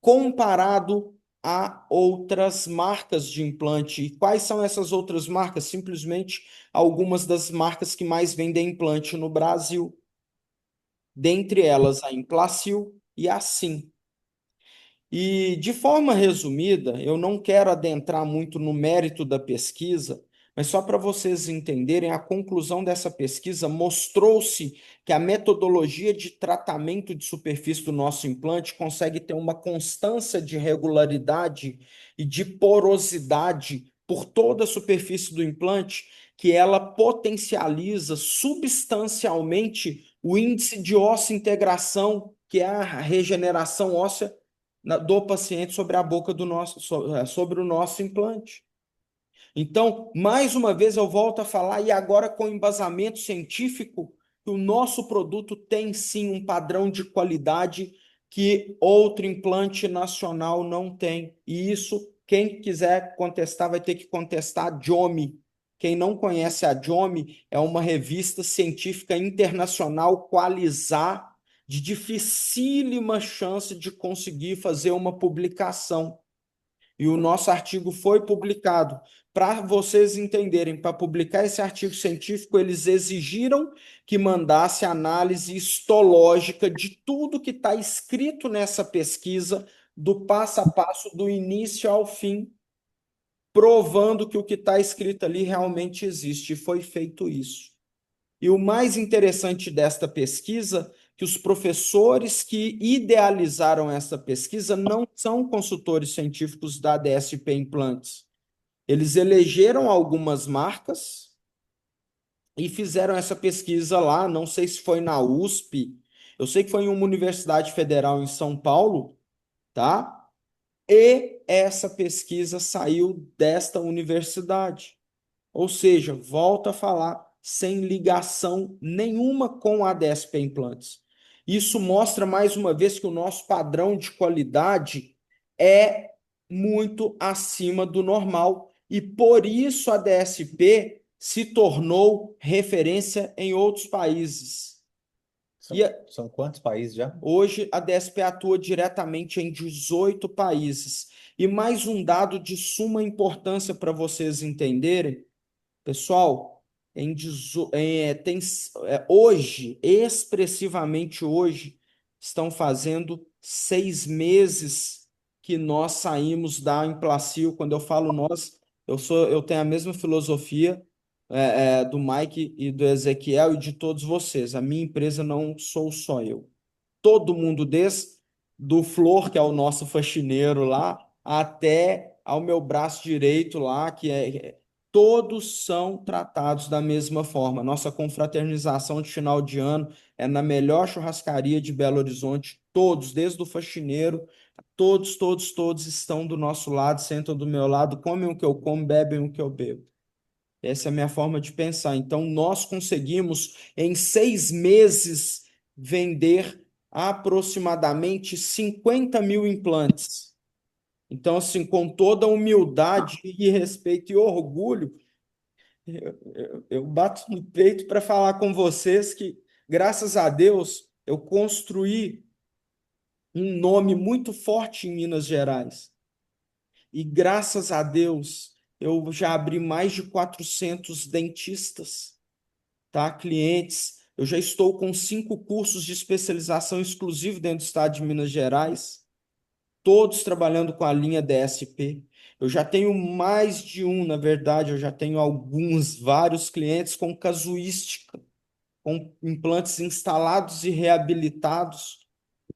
comparado a outras marcas de implante. E quais são essas outras marcas? Simplesmente algumas das marcas que mais vendem implante no Brasil. Dentre elas, a Implacil e a Sim. E, de forma resumida, eu não quero adentrar muito no mérito da pesquisa, mas só para vocês entenderem, a conclusão dessa pesquisa mostrou-se que a metodologia de tratamento de superfície do nosso implante consegue ter uma constância de regularidade e de porosidade por toda a superfície do implante, que ela potencializa substancialmente o índice de ósseo-integração, que é a regeneração óssea do paciente sobre a boca do nosso, sobre o nosso implante. Então, mais uma vez eu volto a falar, e agora com embasamento científico, que o nosso produto tem sim um padrão de qualidade que outro implante nacional não tem. E isso, quem quiser contestar, vai ter que contestar a JOME. Quem não conhece a JOME, é uma revista científica internacional qualizar, de dificílima chance de conseguir fazer uma publicação. E o nosso artigo foi publicado. Para vocês entenderem, para publicar esse artigo científico, eles exigiram que mandasse análise histológica de tudo que está escrito nessa pesquisa, do passo a passo, do início ao fim, provando que o que está escrito ali realmente existe. E foi feito isso. E o mais interessante desta pesquisa, que os professores que idealizaram essa pesquisa não são consultores científicos da DSP Implantes. Eles elegeram algumas marcas e fizeram essa pesquisa lá, não sei se foi na USP, eu sei que foi em uma universidade federal em São Paulo, tá? E essa pesquisa saiu desta universidade. Ou seja, volto a falar, sem ligação nenhuma com a DSP Implantes. Isso mostra mais uma vez que o nosso padrão de qualidade é muito acima do normal e por isso a DSP se tornou referência em outros países. São quantos países já? Hoje a DSP atua diretamente em 18 países. E mais um dado de suma importância para vocês entenderem. Pessoal, hoje, expressivamente hoje, estão fazendo 6 meses que nós saímos da Implacil. Quando eu falo nós, eu tenho a mesma filosofia do Mike e do Ezequiel e de todos vocês. A minha empresa não sou só eu. Todo mundo, desde do Flor, que é o nosso faxineiro lá, até ao meu braço direito lá, todos são tratados da mesma forma. Nossa confraternização de final de ano é na melhor churrascaria de Belo Horizonte. Todos, desde o faxineiro, todos estão do nosso lado, sentam do meu lado, comem o que eu como, bebem o que eu bebo. Essa é a minha forma de pensar. Então, nós conseguimos, em 6 meses, vender aproximadamente 50 mil implantes. Então, assim, com toda humildade e respeito e orgulho, eu bato no peito para falar com vocês que, graças a Deus, eu construí um nome muito forte em Minas Gerais. E, graças a Deus, eu já abri mais de 400 dentistas, tá? Clientes. Eu já estou com 5 cursos de especialização exclusivo dentro do estado de Minas Gerais, todos trabalhando com a linha DSP. Eu já tenho mais de um, na verdade, eu já tenho vários clientes com casuística, com implantes instalados e reabilitados,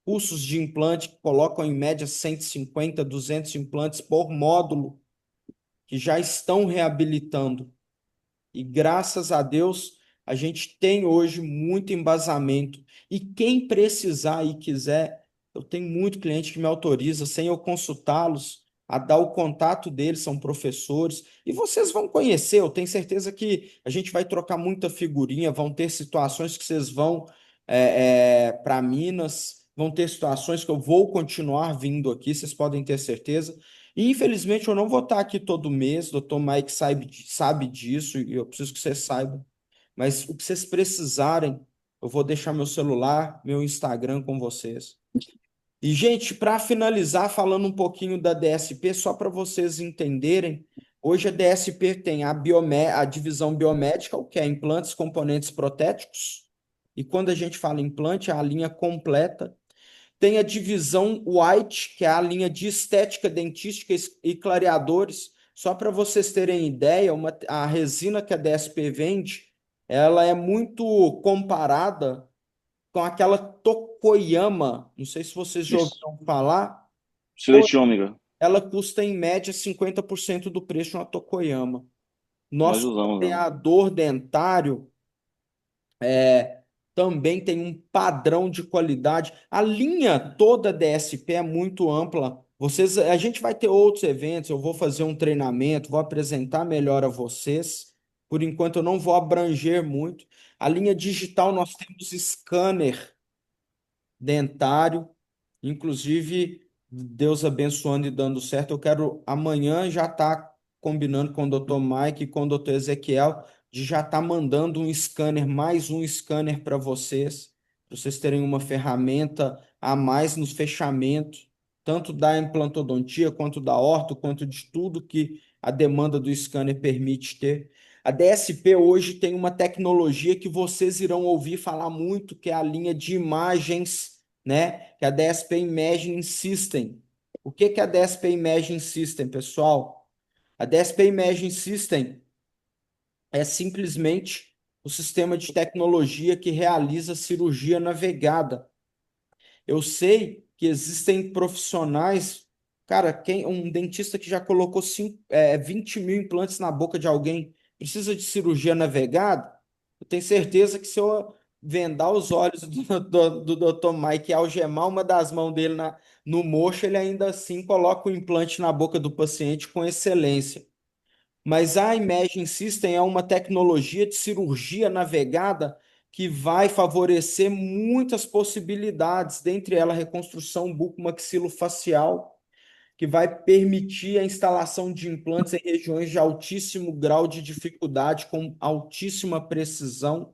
cursos de implante que colocam em média 150, 200 implantes por módulo, que já estão reabilitando. E graças a Deus, a gente tem hoje muito embasamento. E quem precisar e quiser, eu tenho muito cliente que me autoriza, sem eu consultá-los, a dar o contato deles, são professores. E vocês vão conhecer, eu tenho certeza que a gente vai trocar muita figurinha, vão ter situações que vocês vão para Minas, vão ter situações que eu vou continuar vindo aqui, vocês podem ter certeza. E, infelizmente, eu não vou estar aqui todo mês, doutor Mike sabe disso, e eu preciso que vocês saibam. Mas o que vocês precisarem, eu vou deixar meu celular, meu Instagram com vocês. E, gente, para finalizar, falando um pouquinho da DSP, só para vocês entenderem, hoje a DSP tem a divisão biomédica, o que é implantes, componentes protéticos. E quando a gente fala implante, é a linha completa. Tem a divisão White, que é a linha de estética dentística e clareadores. Só para vocês terem ideia, a resina que a DSP vende, ela é muito comparada com aquela Tokoyama. Não sei se vocês já Isso. ouviram falar. Silete ômega, Ela custa, em média, 50% do preço de uma Tokoyama. nós Nosso usamos, né? clareador dentário também tem um padrão de qualidade. A linha toda DSP é muito ampla. A gente vai ter outros eventos, eu vou fazer um treinamento, vou apresentar melhor a vocês. Por enquanto, eu não vou abranger muito. A linha digital, nós temos scanner dentário, inclusive, Deus abençoando e dando certo. Eu quero amanhã já estar combinando com o Dr. Mike e com o Dr. Ezequiel de já estar mandando mais um scanner para vocês terem uma ferramenta a mais no fechamento, tanto da implantodontia, quanto da orto, quanto de tudo que a demanda do scanner permite ter. A DSP hoje tem uma tecnologia que vocês irão ouvir falar muito, que é a linha de imagens, né? Que é a DSP Imaging System. O que é a DSP Imaging System, pessoal? A DSP Imaging System é simplesmente o sistema de tecnologia que realiza cirurgia navegada. Eu sei que existem profissionais, cara, um dentista que já colocou 20 mil implantes na boca de alguém, precisa de cirurgia navegada? Eu tenho certeza que se eu vendar os olhos do Dr. Mike e algemar uma das mãos dele no mocho, ele ainda assim coloca o implante na boca do paciente com excelência. Mas a Imaging System é uma tecnologia de cirurgia navegada que vai favorecer muitas possibilidades, dentre elas a reconstrução bucomaxilofacial, que vai permitir a instalação de implantes em regiões de altíssimo grau de dificuldade, com altíssima precisão.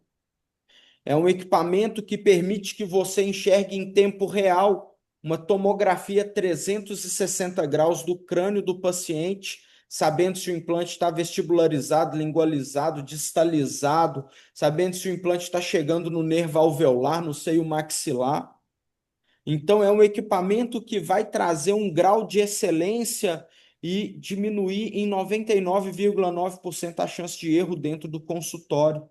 É um equipamento que permite que você enxergue em tempo real uma tomografia 360 graus do crânio do paciente, sabendo se o implante está vestibularizado, lingualizado, distalizado, sabendo se o implante está chegando no nervo alveolar, no seio maxilar. Então, é um equipamento que vai trazer um grau de excelência e diminuir em 99,9% a chance de erro dentro do consultório,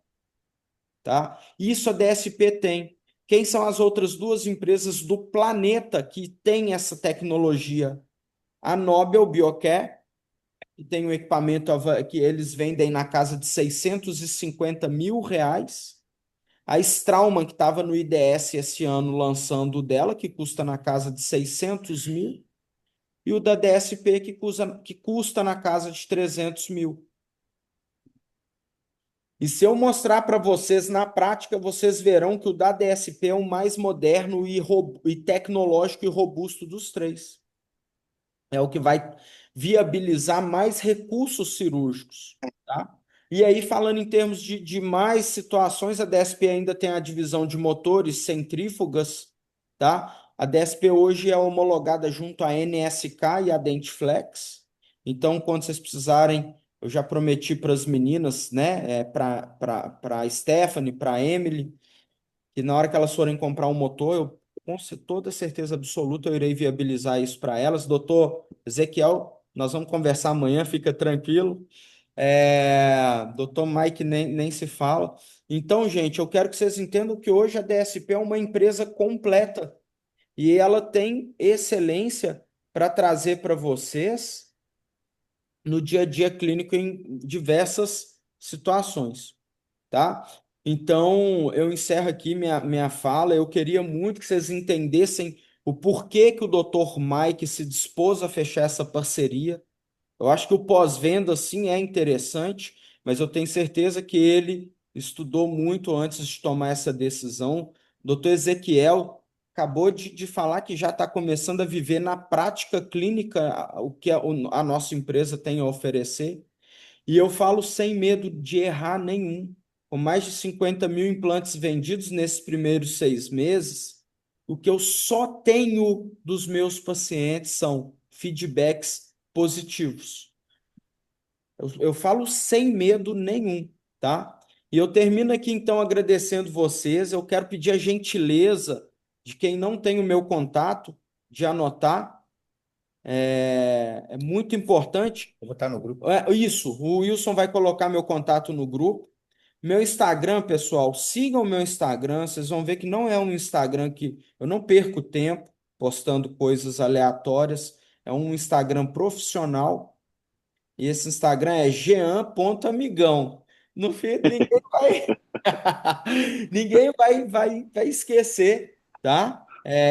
tá? Isso a DSP tem. Quem são as outras duas empresas do planeta que têm essa tecnologia? A Nobel Biocare, que tem um equipamento que eles vendem na casa de R$ 650 mil. A Straumann, que estava no IDS esse ano lançando o dela, que custa na casa de 600 mil. E o da DSP, que custa na casa de 300 mil. E se eu mostrar para vocês na prática, vocês verão que o da DSP é o mais moderno e tecnológico e robusto dos três. É o que vai viabilizar mais recursos cirúrgicos, tá? E aí, falando em termos de mais situações, a DSP ainda tem a divisão de motores centrífugas, tá? A DSP hoje é homologada junto à NSK e à Dentflex. Então, quando vocês precisarem, eu já prometi para as meninas, né? Para a Stephanie, para a Emily, que na hora que elas forem comprar um motor, eu com toda certeza absoluta eu irei viabilizar isso para elas. Doutor Ezequiel, nós vamos conversar amanhã, fica tranquilo. Doutor Mike nem se fala. Então, gente, eu quero que vocês entendam que hoje a DSP é uma empresa completa e ela tem excelência para trazer para vocês no dia a dia clínico em diversas situações, tá? Então, eu encerro aqui minha fala. Eu queria muito que vocês entendessem o porquê que o Dr. Mike se dispôs a fechar essa parceria. Eu acho que o pós-venda, sim, é interessante, mas eu tenho certeza que ele estudou muito antes de tomar essa decisão. Doutor Ezequiel acabou de falar que já está começando a viver na prática clínica o que a nossa empresa tem a oferecer. E eu falo sem medo de errar nenhum. Com mais de 50 mil implantes vendidos nesses primeiros 6 meses, o que eu só tenho dos meus pacientes são feedbacks positivos. Eu falo sem medo nenhum, tá? E eu termino aqui então agradecendo vocês. Eu quero pedir a gentileza de quem não tem o meu contato de anotar. É muito importante. Eu vou estar no grupo. Isso, o Wilson vai colocar meu contato no grupo. Meu Instagram, pessoal, sigam o meu Instagram. Vocês vão ver que não é um Instagram que eu não perco tempo postando coisas aleatórias. É um Instagram profissional. E esse Instagram é jean.amigão. No fim, ninguém vai, ninguém vai esquecer, tá?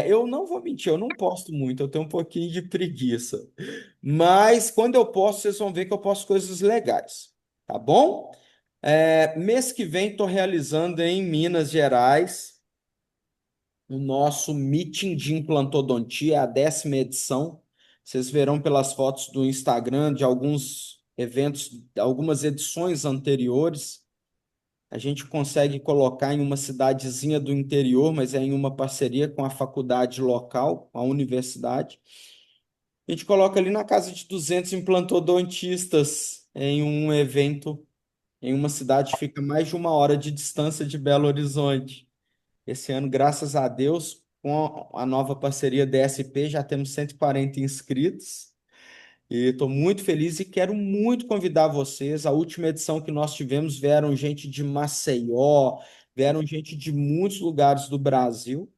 Eu não vou mentir, eu não posto muito, eu tenho um pouquinho de preguiça. Mas quando eu posto, vocês vão ver que eu posto coisas legais, tá bom? Mês que vem estou realizando em Minas Gerais o nosso meeting de implantodontia, é a 10ª edição. Vocês verão pelas fotos do Instagram de alguns eventos, algumas edições anteriores. A gente consegue colocar em uma cidadezinha do interior, mas é em uma parceria com a faculdade local, a universidade. A gente coloca ali na casa de 200 implantodontistas em um evento em uma cidade que fica mais de 1 hora de distância de Belo Horizonte. Esse ano, graças a Deus, com a nova parceria DSP, já temos 140 inscritos. E estou muito feliz e quero muito convidar vocês. A última edição que nós tivemos vieram gente de Maceió, vieram gente de muitos lugares do Brasil.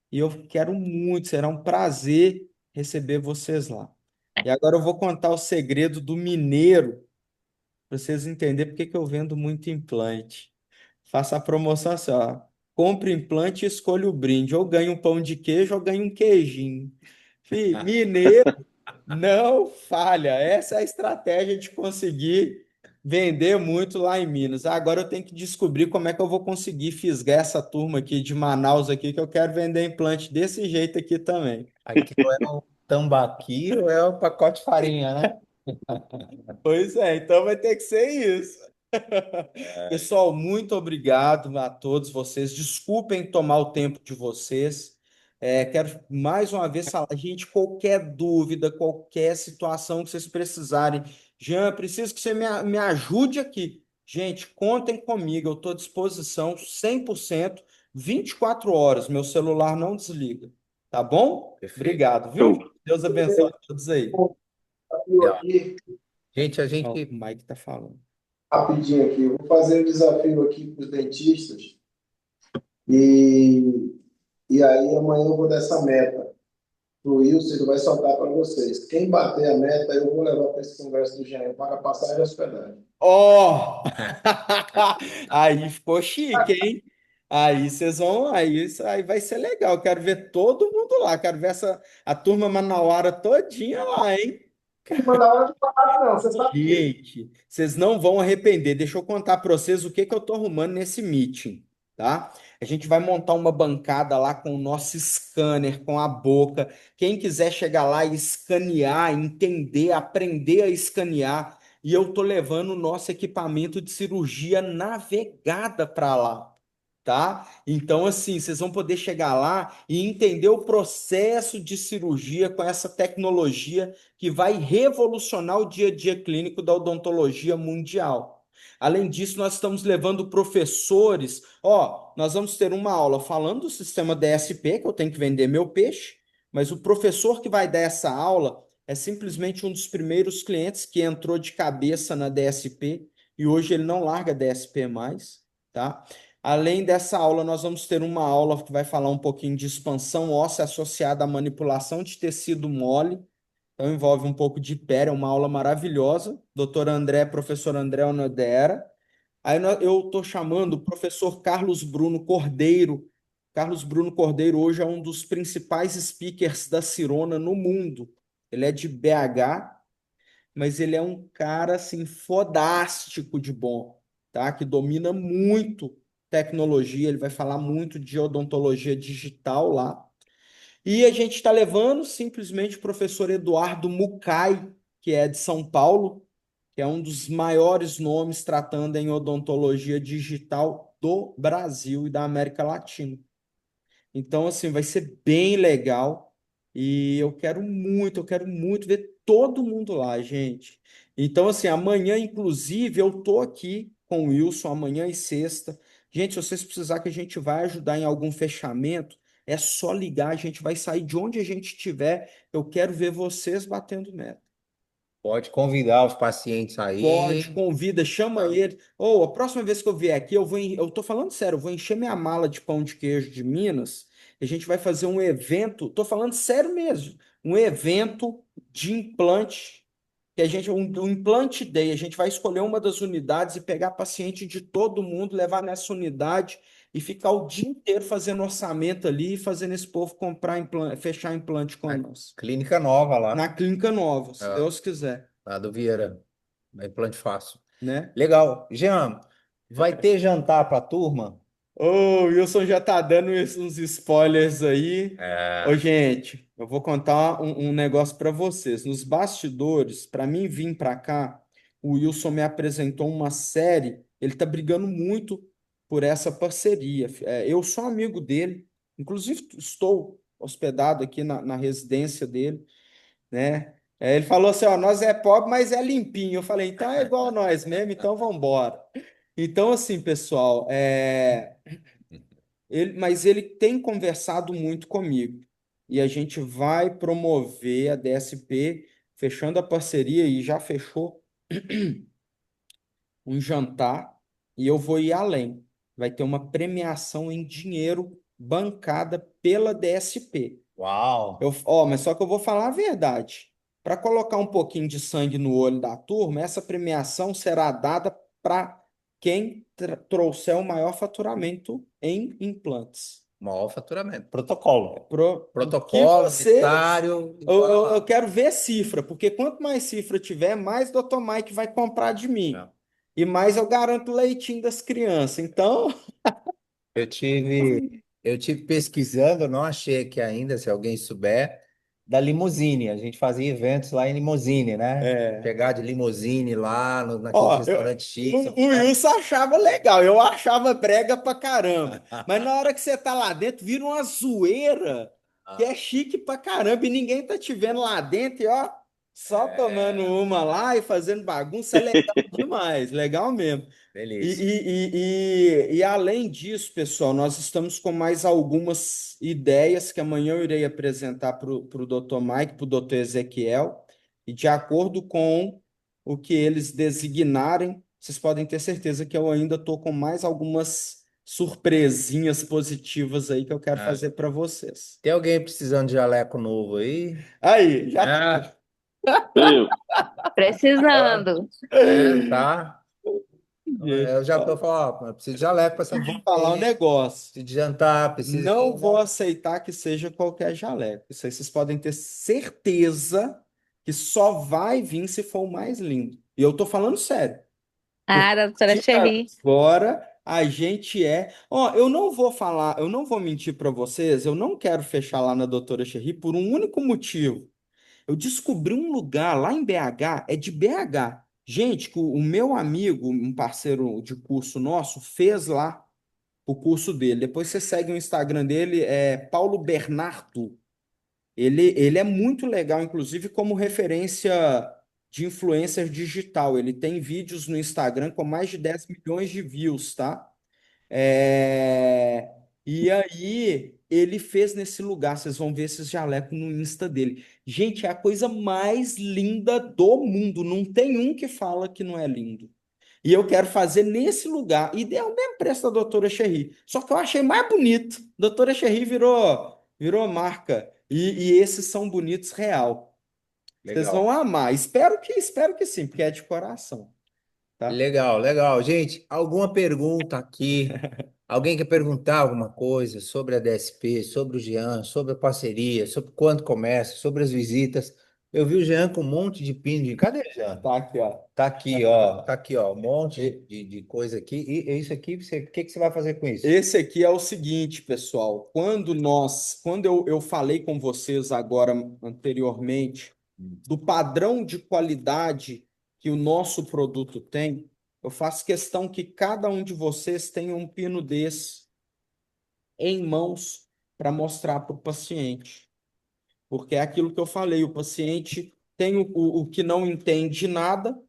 E eu quero muito, será um prazer receber vocês lá. E agora eu vou contar o segredo do mineiro, para vocês entenderem porque que eu vendo muito implante. Faça a promoção assim, ó. Compre implante e escolha o brinde. Ou ganha um pão de queijo ou ganha um queijinho. Mineiro não falha. Essa é a estratégia de conseguir vender muito lá em Minas. Agora eu tenho que descobrir como é que eu vou conseguir fisgar essa turma aqui de Manaus aqui, que eu quero vender implante desse jeito aqui também. Aqui ou é um tambaqui ou é um pacote de farinha, né? Pois é, então vai ter que ser isso. Pessoal, muito obrigado a todos vocês. Desculpem tomar o tempo de vocês. Quero mais uma vez falar, gente, qualquer dúvida, qualquer situação que vocês precisarem Jean, preciso que você me ajude aqui. Gente, contem comigo, eu estou à disposição 100%, 24 horas, meu celular não desliga. Tá bom? Perfeito. Obrigado, viu? Show. Deus abençoe a todos aí. Desafio aqui, Gente, a Ó, o gente Mike tá falando. rapidinho aqui. Eu vou fazer um desafio aqui para os dentistas e, e aí amanhã eu vou dar essa meta para o Wilson, ele vai soltar para vocês. Quem bater a meta, eu vou levar para esse congresso do GE para passagem e hospedagem. Ó! Aí ficou chique, hein? Aí vocês vão, aí isso aí vai ser legal. Quero ver todo mundo lá. Quero ver a turma manauara todinha lá, hein? Mas na hora de parar, não, você sabe disso. Gente, vocês não vão arrepender. Deixa eu contar para vocês o que que eu tô arrumando nesse meeting, tá? A gente vai montar uma bancada lá com o nosso scanner, com a boca. Quem quiser chegar lá e escanear, entender, aprender a escanear, e eu tô levando o nosso equipamento de cirurgia navegada para lá, tá? Então, assim, vocês vão poder chegar lá e entender o processo de cirurgia com essa tecnologia que vai revolucionar o dia a dia clínico da odontologia mundial. Além disso, nós estamos levando professores. Ó, nós vamos ter uma aula falando do sistema DSP, que eu tenho que vender meu peixe, mas o professor que vai dar essa aula é simplesmente um dos primeiros clientes que entrou de cabeça na DSP e hoje ele não larga DSP mais, tá? Além dessa aula, nós vamos ter uma aula que vai falar um pouquinho de expansão óssea associada à manipulação de tecido mole. Então envolve um pouco de pé, é uma aula maravilhosa. Doutor André, professor André Onodera. Aí eu estou chamando o professor Carlos Bruno Cordeiro. Carlos Bruno Cordeiro hoje é um dos principais speakers da Cirona no mundo. Ele é de BH, mas ele é um cara assim fodástico de bom, tá? Que domina muito tecnologia, ele vai falar muito de odontologia digital lá. E a gente está levando simplesmente o professor Eduardo Mucay, que é de São Paulo, que é um dos maiores nomes tratando em odontologia digital do Brasil e da América Latina. Então, assim, vai ser bem legal e eu quero muito ver todo mundo lá, gente. Então, assim, amanhã, inclusive, eu tô aqui com o Wilson, amanhã e sexta. Gente, se vocês precisarem que a gente vai ajudar em algum fechamento, é só ligar, a gente vai sair de onde a gente estiver. Eu quero ver vocês batendo meta. pode convidar os pacientes Pode, aí. convida, chama ele. Ou a próxima vez que eu vier aqui, eu tô falando sério, eu vou encher minha mala de pão de queijo de Minas. E a gente vai fazer um evento, tô falando sério mesmo, um evento de implante, que a gente, um implante day, a gente vai escolher uma das unidades e pegar paciente de todo mundo, levar nessa unidade e ficar o dia inteiro fazendo orçamento ali e fazendo esse povo comprar implante, fechar implante com nós. Clínica nova lá, Na clínica nova, se é, Deus quiser, lá do Vieira, da Implante Fácil. né? Legal. Jean, vai ter jantar para a turma? Ô, o Wilson já tá dando uns spoilers aí. Ô, É. gente, eu vou contar um negócio para vocês. Nos bastidores, para mim vir para cá, o Wilson me apresentou uma série. Ele tá brigando muito por essa parceria. Eu sou amigo dele, inclusive estou hospedado aqui na residência dele, né? Ele falou assim: ó, nós é pobre, mas é limpinho. Eu falei, então é igual nós mesmo, então vamos embora. Então, assim, pessoal, mas ele tem conversado muito comigo. E a gente vai promover a DSP, fechando a parceria e já fechou um jantar. E eu vou ir além. Vai ter uma premiação em dinheiro bancada pela DSP. Uau! Mas só que eu vou falar a verdade. Para colocar um pouquinho de sangue no olho da turma, essa premiação será dada para quem trouxer o maior faturamento em implantes. Maior faturamento. Protocolo. Que Protocolo vocês. unitário. Eu quero ver cifra, porque quanto mais cifra tiver, mais Dr. Mike vai comprar de mim. É. E mais eu garanto o leitinho das crianças. Então, Eu tive pesquisando, não achei aqui ainda, se alguém souber, da limusine. A gente fazia eventos lá em limusine, né? é. Pegar de limusine lá naqueles Ó, restaurantes chiques. o Wilson achava legal, eu achava brega pra caramba. Mas na hora que você tá lá dentro, vira uma zoeira que é chique pra caramba e ninguém tá te vendo lá dentro e ó. Só tomando uma lá e fazendo bagunça é legal demais, legal mesmo. Delícia. E além disso, pessoal, nós estamos com mais algumas ideias que amanhã eu irei apresentar para o Dr. Mike, para o Dr. Ezequiel, e de acordo com o que eles designarem, vocês podem ter certeza que eu ainda estou com mais algumas surpresinhas positivas aí que eu quero Ah, fazer para vocês. tem alguém precisando de jaleco novo aí? Aí, já Ah, Eu, Precisando. tá. Eu já tô falando, ó, eu preciso de jaleco para São vou falar um Valentim, negócio. preciso de jantar, preciso Não de... vou aceitar que seja qualquer jaleco. Isso aí vocês podem ter certeza que só vai vir se for o mais lindo. E eu tô falando sério. Ah, doutora De Cherry. agora a gente é. Ó, eu não vou falar, eu não vou mentir para vocês, eu não quero fechar lá na Doutora Cherry por um único motivo. Eu descobri um lugar lá em BH, é de BH. Gente, que o meu amigo, um parceiro de curso nosso, fez lá o curso dele. Depois você segue o Instagram dele, é Paulo Bernardo. Ele é muito legal, inclusive, como referência de influencer digital. Ele tem vídeos no Instagram com mais de 10 milhões de views, tá? E aí, ele fez nesse lugar. Vocês vão ver esses jalecos no Insta dele. Gente, é a coisa mais linda do mundo. Não tem um que fala que não é lindo. E eu quero fazer nesse lugar. E é o mesmo preço da Doutora Cherry. Só que eu achei mais bonito. Doutora Cherry virou marca. E esses são bonitos real. Vocês Legal. vão amar. Espero que sim, porque é de coração, tá? Legal, legal. Gente, alguma pergunta aqui? Alguém quer perguntar alguma coisa sobre a DSP, sobre o Jean, sobre a parceria, sobre quanto começa, sobre as visitas? Eu vi o Jean com um monte de pin de... Cadê o Jean? Tá aqui, ó. Tá aqui, ó. Tá aqui, ó. Um monte de coisa aqui. E isso aqui, o que que você vai fazer com isso? Esse aqui é o seguinte, pessoal. Quando eu falei com vocês agora anteriormente do padrão de qualidade que o nosso produto tem, eu faço questão que cada um de vocês tenha um pino desse em mãos para mostrar para o paciente. Porque é aquilo que eu falei, o paciente tem o que não entende nada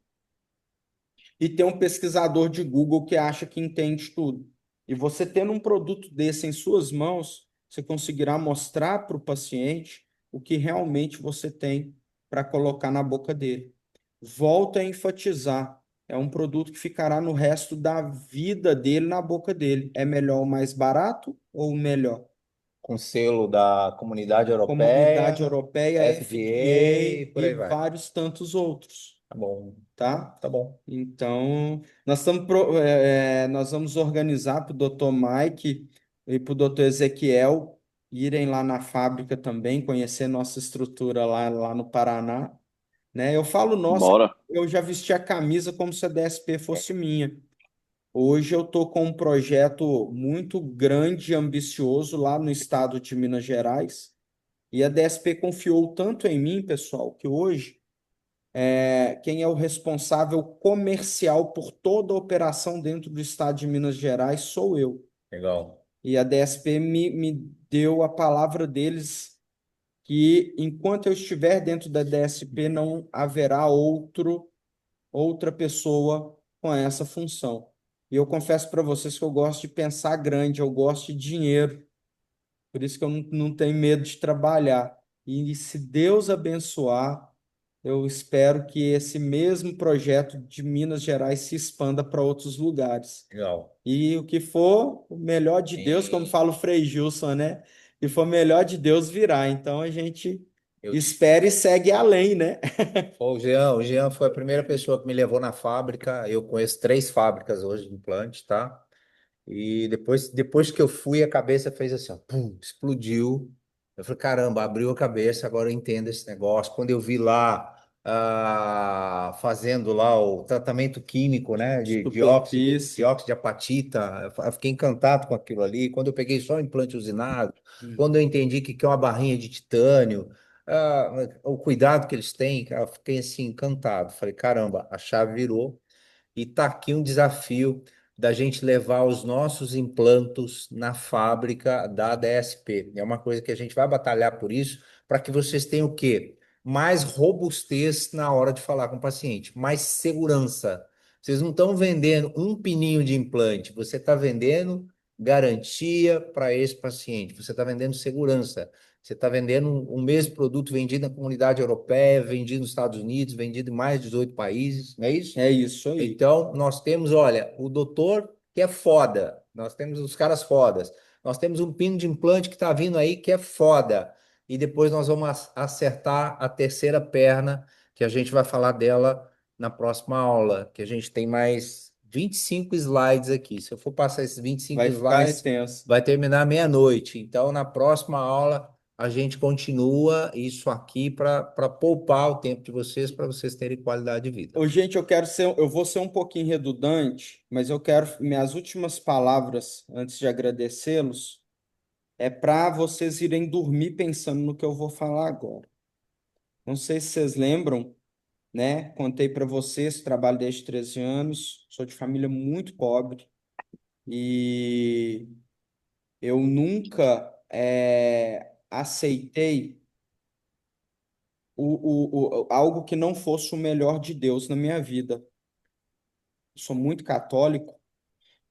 e tem um pesquisador de Google que acha que entende tudo. E você tendo um produto desse em suas mãos, você conseguirá mostrar para o paciente o que realmente você tem para colocar na boca dele. Volto a enfatizar, é um produto que ficará no resto da vida dele na boca dele. É melhor o mais barato ou o melhor? Com selo da Comunidade Comunidade Europeia, Europeia, FDA, FDA por e aí vai. vários tantos outros, Tá bom, tá? tá bom. Então, nós vamos organizar para o Dr. Mike e para o Dr. Ezequiel irem lá na fábrica também, conhecer nossa estrutura lá no Paraná, né? Eu falo nossa, bora. eu já vesti a camisa como se a DSP fosse minha. Hoje eu estou com um projeto muito grande e ambicioso lá no estado de Minas Gerais, e a DSP confiou tanto em mim, pessoal, que hoje quem é o responsável comercial por toda a operação dentro do estado de Minas Gerais sou eu. Legal. E a DSP me deu a palavra deles que enquanto eu estiver dentro da DSP não haverá outra pessoa com essa função. E eu confesso para vocês que eu gosto de pensar grande, eu gosto de dinheiro, por isso que eu não tenho medo de trabalhar. E se Deus abençoar, eu espero que esse mesmo projeto de Minas Gerais se expanda para outros lugares. Legal. E o que for o melhor de Deus, como fala o Frei Gilson, né? E for melhor de Deus virá. Então a gente Eu, espera e segue além, né? o Jean foi a primeira pessoa que me levou na fábrica. Eu conheço 3 fábricas hoje de implante, tá? E depois que eu fui, a cabeça fez assim, ó, pum, explodiu. Eu falei, caramba, abriu a cabeça, agora eu entendo esse negócio. Quando eu vi lá, fazendo lá o tratamento químico, né, de Superfície. dióxido de apatita, eu fiquei encantado com aquilo ali. Quando eu peguei só o implante usinado, quando eu entendi que é uma barrinha de titânio, o cuidado que eles têm, cara, eu fiquei assim, encantado. Falei, caramba, a chave virou. E tá aqui um desafio da gente levar os nossos implantos na fábrica da DSP. É uma coisa que a gente vai batalhar por isso, para que vocês tenham o quê? mais robustez na hora de falar com o paciente, mais segurança. Vocês não estão vendendo um pininho de implante, você está vendendo garantia para esse paciente, você está vendendo segurança, você está vendendo um mesmo produto vendido na comunidade europeia, vendido nos Estados Unidos, vendido em mais de 18 países, não é isso? É isso aí. Então, nós temos, olha, o doutor que é foda, nós temos os caras fodas, nós temos um pino de implante que está vindo aí que é foda, e depois nós vamos acertar a terceira perna, que a gente vai falar dela na próxima aula, que a gente tem mais 25 slides aqui. Se eu for passar esses 25 Vai ficar slides, extenso. vai terminar meia-noite. Então, na próxima aula, a gente continua isso aqui para poupar o tempo de vocês, para vocês terem qualidade de vida. Ô, gente, eu vou ser um pouquinho redundante, mas eu quero minhas últimas palavras antes de agradecê-los é para vocês irem dormir pensando no que eu vou falar agora. Não sei se vocês lembram, né? Contei para vocês, trabalho desde 13 anos, sou de família muito pobre e eu nunca aceitei algo que não fosse o melhor de Deus na minha vida. Sou muito católico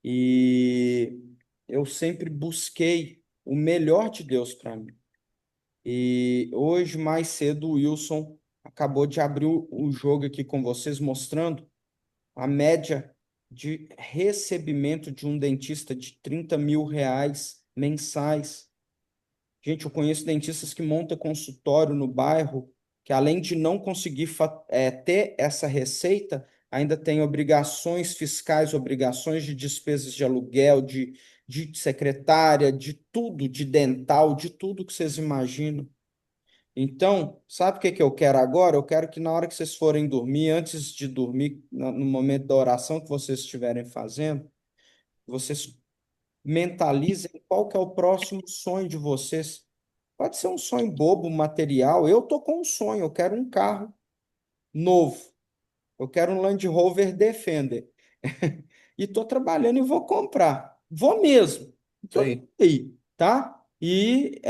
e eu sempre busquei o melhor de Deus para mim. E hoje, mais cedo, o Wilson acabou de abrir o jogo aqui com vocês, mostrando a média de recebimento de um dentista de 30 mil reais mensais. Gente, eu conheço dentistas que montam consultório no bairro, que além de não conseguir ter essa receita, ainda tem obrigações fiscais, obrigações de despesas de aluguel, de secretária, de tudo, de dental, de tudo que vocês imaginam. Então, sabe o que que eu quero agora? Eu quero que na hora que vocês forem dormir, antes de dormir, no momento da oração que vocês estiverem fazendo, vocês mentalizem qual que é o próximo sonho de vocês. Pode ser um sonho bobo, material. Eu tô com um sonho, eu quero um carro novo. Eu quero um Land Rover Defender. E tô trabalhando e vou comprar. Vou mesmo. Isso Tô aí. aí, tá? E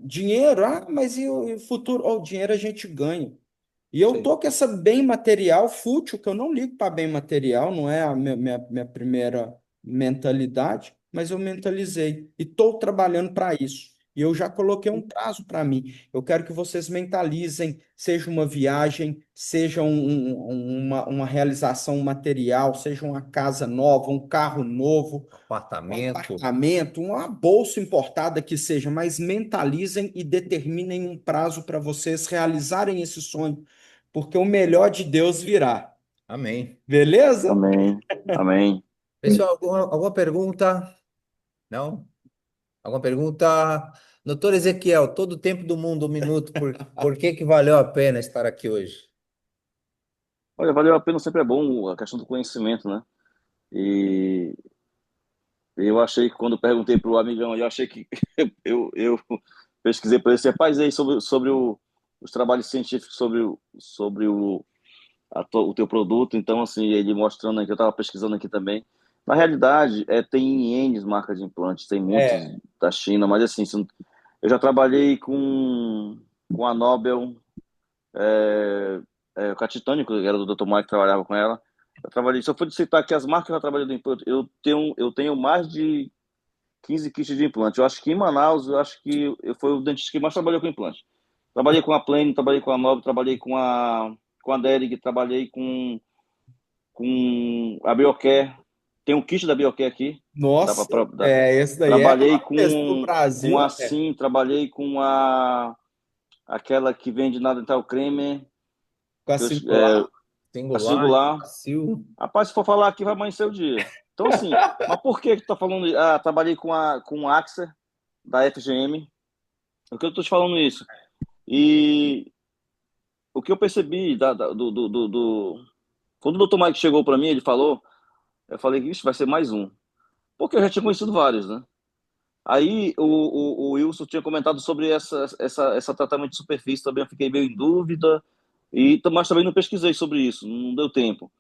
dinheiro, mas e o futuro? O dinheiro a gente ganha. E Isso eu aí. tô com essa bem material fútil, que eu não ligo para bem material, não é a minha primeira mentalidade, mas eu mentalizei e estou trabalhando para isso. E eu já coloquei um prazo para mim. Eu quero que vocês mentalizem, seja uma viagem, seja uma realização material, seja uma casa nova, um carro novo, um Apartamento. apartamento, uma bolsa importada que seja, mas mentalizem e determinem um prazo para vocês realizarem esse sonho, porque o melhor de Deus virá. Amém. Beleza? Amém. Amém. Pessoal, alguma pergunta? Não? Alguma pergunta? Doutor Ezequiel, todo o tempo do mundo, um minuto, por que que valeu a pena estar aqui hoje? Olha, valeu a pena, sempre é bom a questão do conhecimento, né? E eu achei que quando eu perguntei para o amigão, eu achei que eu pesquisei para ele, rapaz, aí sobre os trabalhos científicos sobre o teu produto. Então, assim, ele mostrando aqui, eu estava pesquisando aqui também. Na realidade, tem N marcas de implantes, tem muitos É, da China, mas assim, eu já trabalhei com a Nobel, com a Titânico, que era do Dr. Mike, que trabalhava com ela. Eu trabalhei, se eu for citar aqui as marcas que eu trabalhei do implante, eu tenho mais de 15 kits de implante. Eu acho que em Manaus, eu acho que foi o dentista que mais trabalhou com implante. Trabalhei com a Plane, trabalhei com a Nobel, trabalhei com a Dering, trabalhei com a Biocare. Tem um kit da Biocare aqui. Dá nossa, pra, esse daí é trabalhei raro mesmo no com Brasil. a Sim, trabalhei com aquela que vende na Dental Creme, Com a que eu, singular. a Singular, Singular. Sil. Rapaz, se for falar aqui, vai amanhecer o dia. Então, assim, mas por que tu tá falando? Trabalhei com a Axer, da FGM. Por que eu tô te falando isso? E o que eu percebi quando o doutor Mike chegou para mim, ele falou, eu falei, vixe, vai ser mais um. Porque eu já tinha conhecido vários, né? Aí o Wilson tinha comentado sobre essa tratamento de superfície, também eu fiquei meio em dúvida, mas também não pesquisei sobre isso, não deu tempo,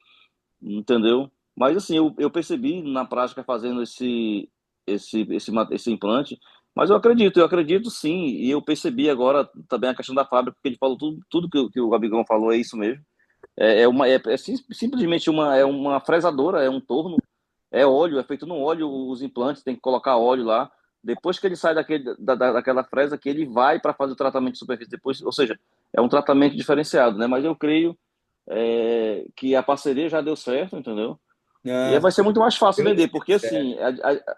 entendeu? Mas assim, eu percebi na prática fazendo esse implante, Mas eu acredito sim, e eu percebi agora também a questão da fábrica, porque ele falou tudo que o Gabigol falou, é isso mesmo. Simplesmente é uma fresadora, é um torno, é óleo, é feito no óleo os implantes, tem que colocar óleo lá. Depois que ele sai daquela fresa, que ele vai para fazer o tratamento de superfície depois, ou seja, é um tratamento diferenciado, né? Mas eu creio que a parceria já deu certo, entendeu? E aí Ah, vai ser muito mais fácil Deus vender, que porque assim,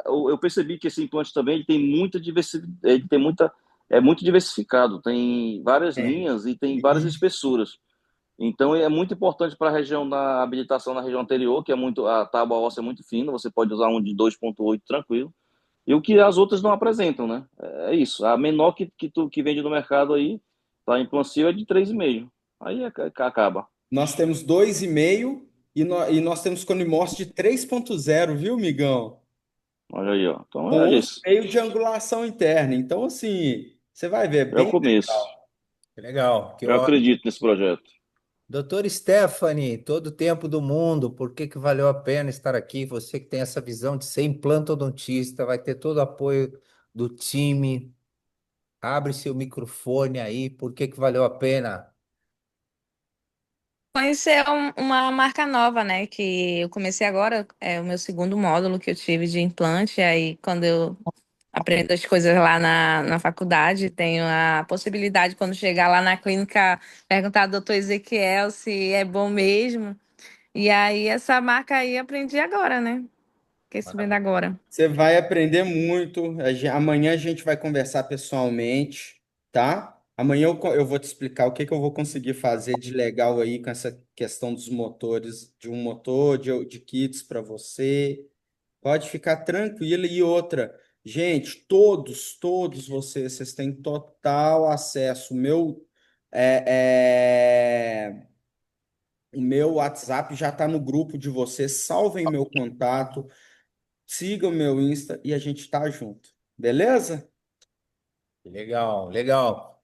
eu percebi que esse implante também ele tem muita diversidade, ele tem muita, é muito diversificado, tem várias é. linhas e tem várias E espessuras. Então é muito importante para a região da habilitação na região anterior, que é muito, a tábua óssea é muito fina, você pode usar um de 2,8 tranquilo, e o que as outras não apresentam, né? É isso. A menor que vende no mercado aí, tá em Plancil é de 3,5. Aí acaba. nós temos 2,5 e nós temos Conimorse de 3,0, viu, migão? Olha aí, ó. Então Com é um isso. meio de angulação interna. Então, assim, você vai ver, É o bem começo. legal. Que legal, que Eu ótimo. acredito nesse projeto. Doutor Stephanie, todo o tempo do mundo, por que que valeu a pena estar aqui? Você que tem essa visão de ser implantodontista, vai ter todo o apoio do time. Abre seu microfone aí, por que que valeu a pena? Conhecer uma marca nova, né? Que eu comecei agora, é o meu segundo módulo que eu tive de implante. Aí, quando eu aprendo as coisas lá na faculdade, tenho a possibilidade, quando chegar lá na clínica, perguntar ao doutor Ezequiel se é bom mesmo. E aí, essa marca aí aprendi agora, né? Fiquei sabendo agora. Você vai aprender muito. Amanhã a gente vai conversar pessoalmente, tá? Amanhã eu vou te explicar o que que eu vou conseguir fazer de legal aí com essa questão dos motores, de um motor, de kits para você. Pode ficar tranquila. E outra, gente, todos vocês têm total acesso. O meu WhatsApp já está no grupo de vocês. Salvem meu contato, sigam meu Insta e a gente tá junto. Beleza? Legal, legal.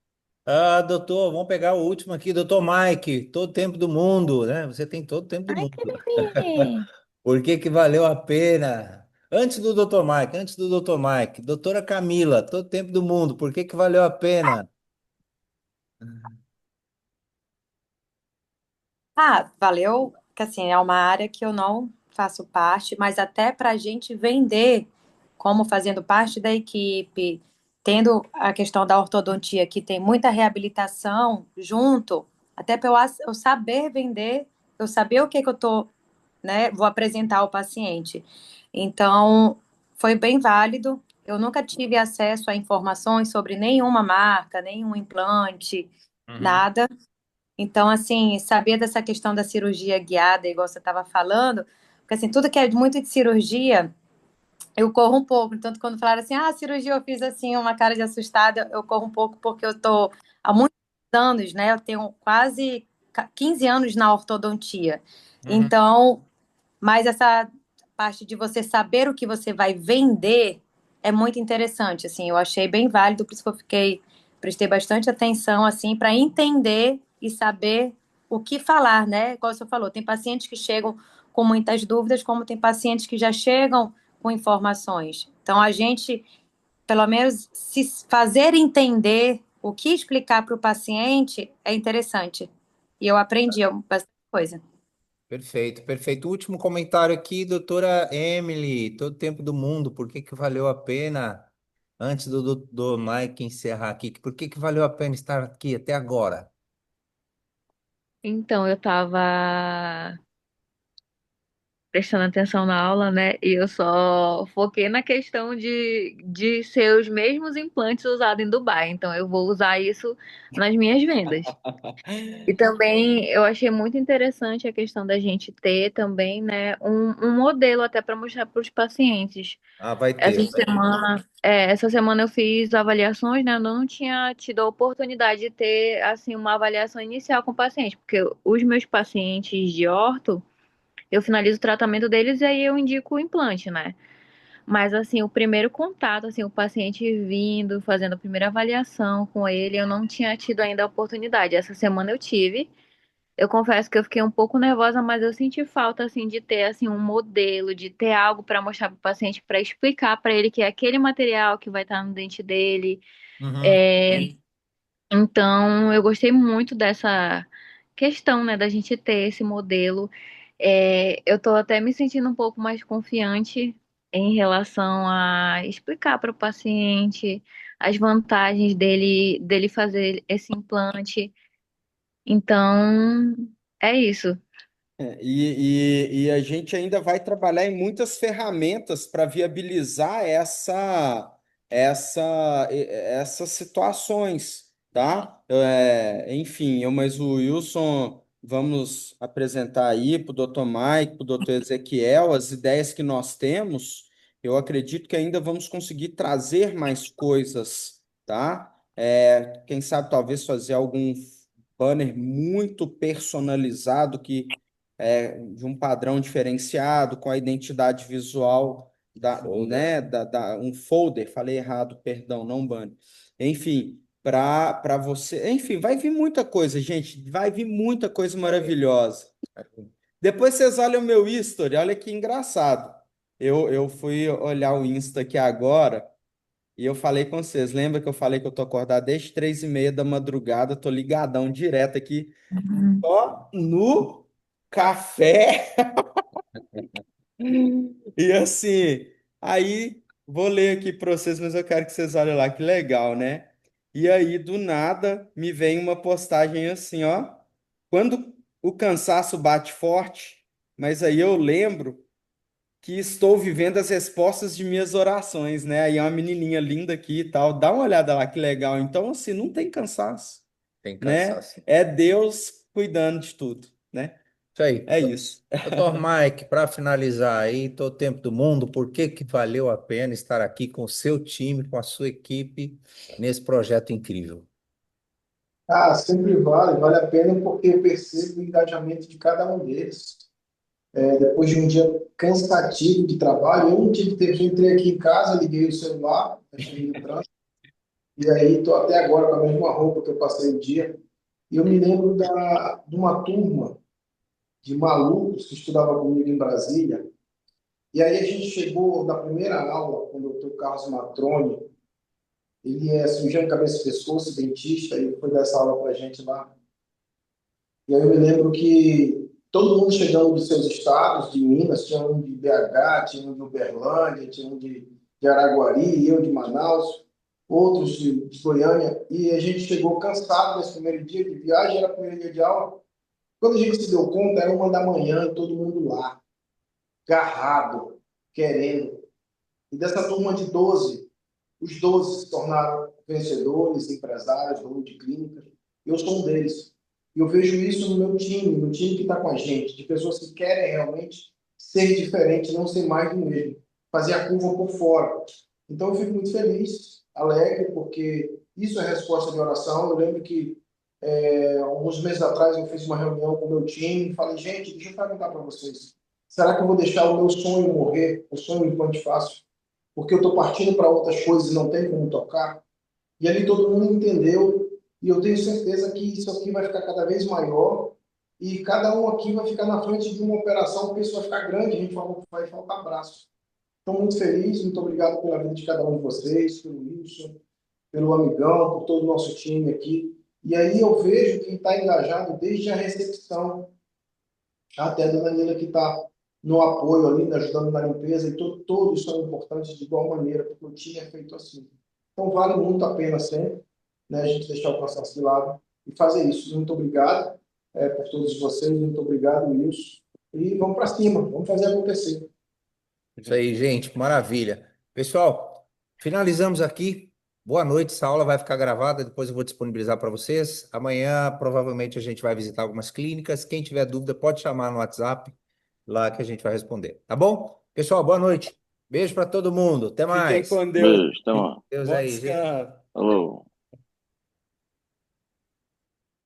Ah, doutor, vamos pegar o último aqui, doutor Mike, todo o tempo do mundo, né? Você tem todo o tempo do Ai, que mundo. bebê! Por que que valeu a pena? Antes do doutor Mike, doutora Camila, todo o tempo do mundo, por que que valeu a pena? Ah, valeu, que assim, é uma área que eu não faço parte, mas até para a gente vender, como fazendo parte da equipe, tendo a questão da ortodontia, que tem muita reabilitação junto, até para eu saber vender, eu saber o que que eu tô, né, vou apresentar ao paciente. Então, foi bem válido. Eu nunca tive acesso a informações sobre nenhuma marca, nenhum implante, Uhum. nada. Então, assim, saber dessa questão da cirurgia guiada, igual você estava falando, porque assim, tudo que é muito de cirurgia, eu corro um pouco. Tanto quando falaram assim, ah, cirurgia eu fiz assim, uma cara de assustada, eu corro um pouco porque eu tô há muitos anos, né? Eu tenho quase 15 anos na ortodontia. Uhum. Então, mas essa parte de você saber o que você vai vender é muito interessante, assim, eu achei bem válido, por isso que prestei bastante atenção, assim, para entender e saber o que falar, né? Igual você falou, tem pacientes que chegam com muitas dúvidas, como tem pacientes que já chegam com informações. Então, a gente, pelo menos, se fazer entender o que explicar para o paciente é interessante. E eu aprendi bastante coisa. Perfeito, perfeito. Último comentário aqui, doutora Emily, todo o tempo do mundo, por que que valeu a pena, antes do Mike encerrar aqui, por que que valeu a pena estar aqui até agora? Então, eu tava prestando atenção na aula, né? E eu só foquei na questão de ser os mesmos implantes usados em Dubai. Então, eu vou usar isso nas minhas vendas. E também eu achei muito interessante a questão da gente ter também, né, um modelo até para mostrar para os pacientes. Ah, vai Essa ter, vai ter. semana, essa semana eu fiz avaliações, né? Eu não tinha tido a oportunidade de ter assim uma avaliação inicial com o paciente, porque os meus pacientes de orto eu finalizo o tratamento deles e aí eu indico o implante, né? Mas assim, o primeiro contato, assim, o paciente vindo, fazendo a primeira avaliação com ele, eu não tinha tido ainda a oportunidade. Essa semana eu tive. eu confesso que eu fiquei um pouco nervosa, mas eu senti falta assim de ter assim um modelo, de ter algo para mostrar para o paciente, para explicar para ele que é aquele material que vai estar no dente dele. Uhum. É, então, eu gostei muito dessa questão, né, da gente ter esse modelo. Eu tô até me sentindo um pouco mais confiante em relação a explicar para o paciente as vantagens dele fazer esse implante. Então, é isso. E a gente ainda vai trabalhar em muitas ferramentas para viabilizar essas situações, tá? Enfim, eu mais o Wilson vamos apresentar aí para o Dr. Mike, para o Dr. Ezequiel, as ideias que nós temos. Eu acredito que ainda vamos conseguir trazer mais coisas, tá? Quem sabe talvez fazer algum banner muito personalizado de um padrão diferenciado, com a identidade visual Folder. um folder, falei errado, perdão, não banner. Enfim, para você. Enfim, vai vir muita coisa, gente. Vai vir muita coisa maravilhosa. Depois vocês olham o meu history, olha que engraçado. Eu fui olhar o Insta aqui agora e eu falei com vocês. Lembra que eu falei que eu tô acordado desde 3:30 da madrugada, tô ligadão direto aqui, ó, no café. E assim, aí vou ler aqui para vocês, mas eu quero que vocês olhem lá, que legal, né? E aí, do nada, me vem uma postagem assim, ó. Quando o cansaço bate forte, mas aí eu lembro que estou vivendo as respostas de minhas orações, né? Aí é uma menininha linda aqui e tal. Dá uma olhada lá, que legal. Então, assim, não tem cansaço, Tem né? cansaço. É Deus cuidando de tudo, né? Isso aí. É isso. Doutor Mike, para finalizar aí, todo o tempo do mundo, por que que valeu a pena estar aqui com o seu time, com a sua equipe, nesse projeto incrível? Ah, sempre vale a pena porque eu percebo o engajamento de cada um deles. Depois de um dia cansativo de trabalho, eu não tive tempo, eu entrei aqui em casa, liguei o celular, cheguei no trânsito, e aí estou até agora com a mesma roupa que eu passei o dia. E eu me lembro de uma turma de malucos que estudava comigo em Brasília, e aí a gente chegou na primeira aula com o doutor Carlos Matrone. Ele é cirurgião de cabeça e pescoço, dentista, e foi dar essa aula para a gente lá. E aí eu me lembro que todo mundo chegando dos seus estados, de Minas, tinha um de BH, tinha um de Uberlândia, tinha um de Araguari, eu de Manaus, outros de Goiânia, e a gente chegou cansado nesse primeiro dia de viagem, era o primeiro dia de aula. Quando a gente se deu conta, era 1 da manhã, e todo mundo lá, agarrado, querendo. E dessa turma de 12, os 12 se tornaram vencedores, empresários, donos de clínicas. Eu sou um deles. E eu vejo isso no meu time, no time que está com a gente, de pessoas que querem realmente ser diferente, não ser mais do mesmo, fazer a curva por fora. Então eu fico muito feliz, alegre, porque isso é resposta de oração. Eu lembro que alguns meses atrás eu fiz uma reunião com o meu time e falei, gente, deixa eu perguntar para vocês, será que eu vou deixar o meu sonho morrer, o sonho do implante fácil, porque eu estou partindo para outras coisas e não tem como tocar? E ali todo mundo entendeu, e eu tenho certeza que isso aqui vai ficar cada vez maior, e cada um aqui vai ficar na frente de uma operação, porque isso vai ficar grande, a gente vai faltar braço. Estou muito feliz, muito obrigado pela vida de cada um de vocês, pelo Wilson, pelo amigão, por todo o nosso time aqui. E aí eu vejo quem está engajado desde a recepção, até a dona Nila que está no apoio ali, né, ajudando na limpeza, e todos são importantes de igual maneira, porque o time é feito assim. Então vale muito a pena sempre, né, a gente deixar o cansaço de lado e fazer isso. Muito obrigado por todos vocês, muito obrigado, Wilson. E vamos para cima, vamos fazer acontecer. Isso aí, gente, maravilha. Pessoal, finalizamos aqui. Boa noite, essa aula vai ficar gravada, depois eu vou disponibilizar para vocês. Amanhã, provavelmente, a gente vai visitar algumas clínicas. Quem tiver dúvida, pode chamar no WhatsApp, lá que a gente vai responder. Tá bom? Pessoal, boa noite. Beijo para todo mundo. Até Fiquem mais. com Deus. Beijo, até mais. Deus Bom aí, gente. descanso. Falou.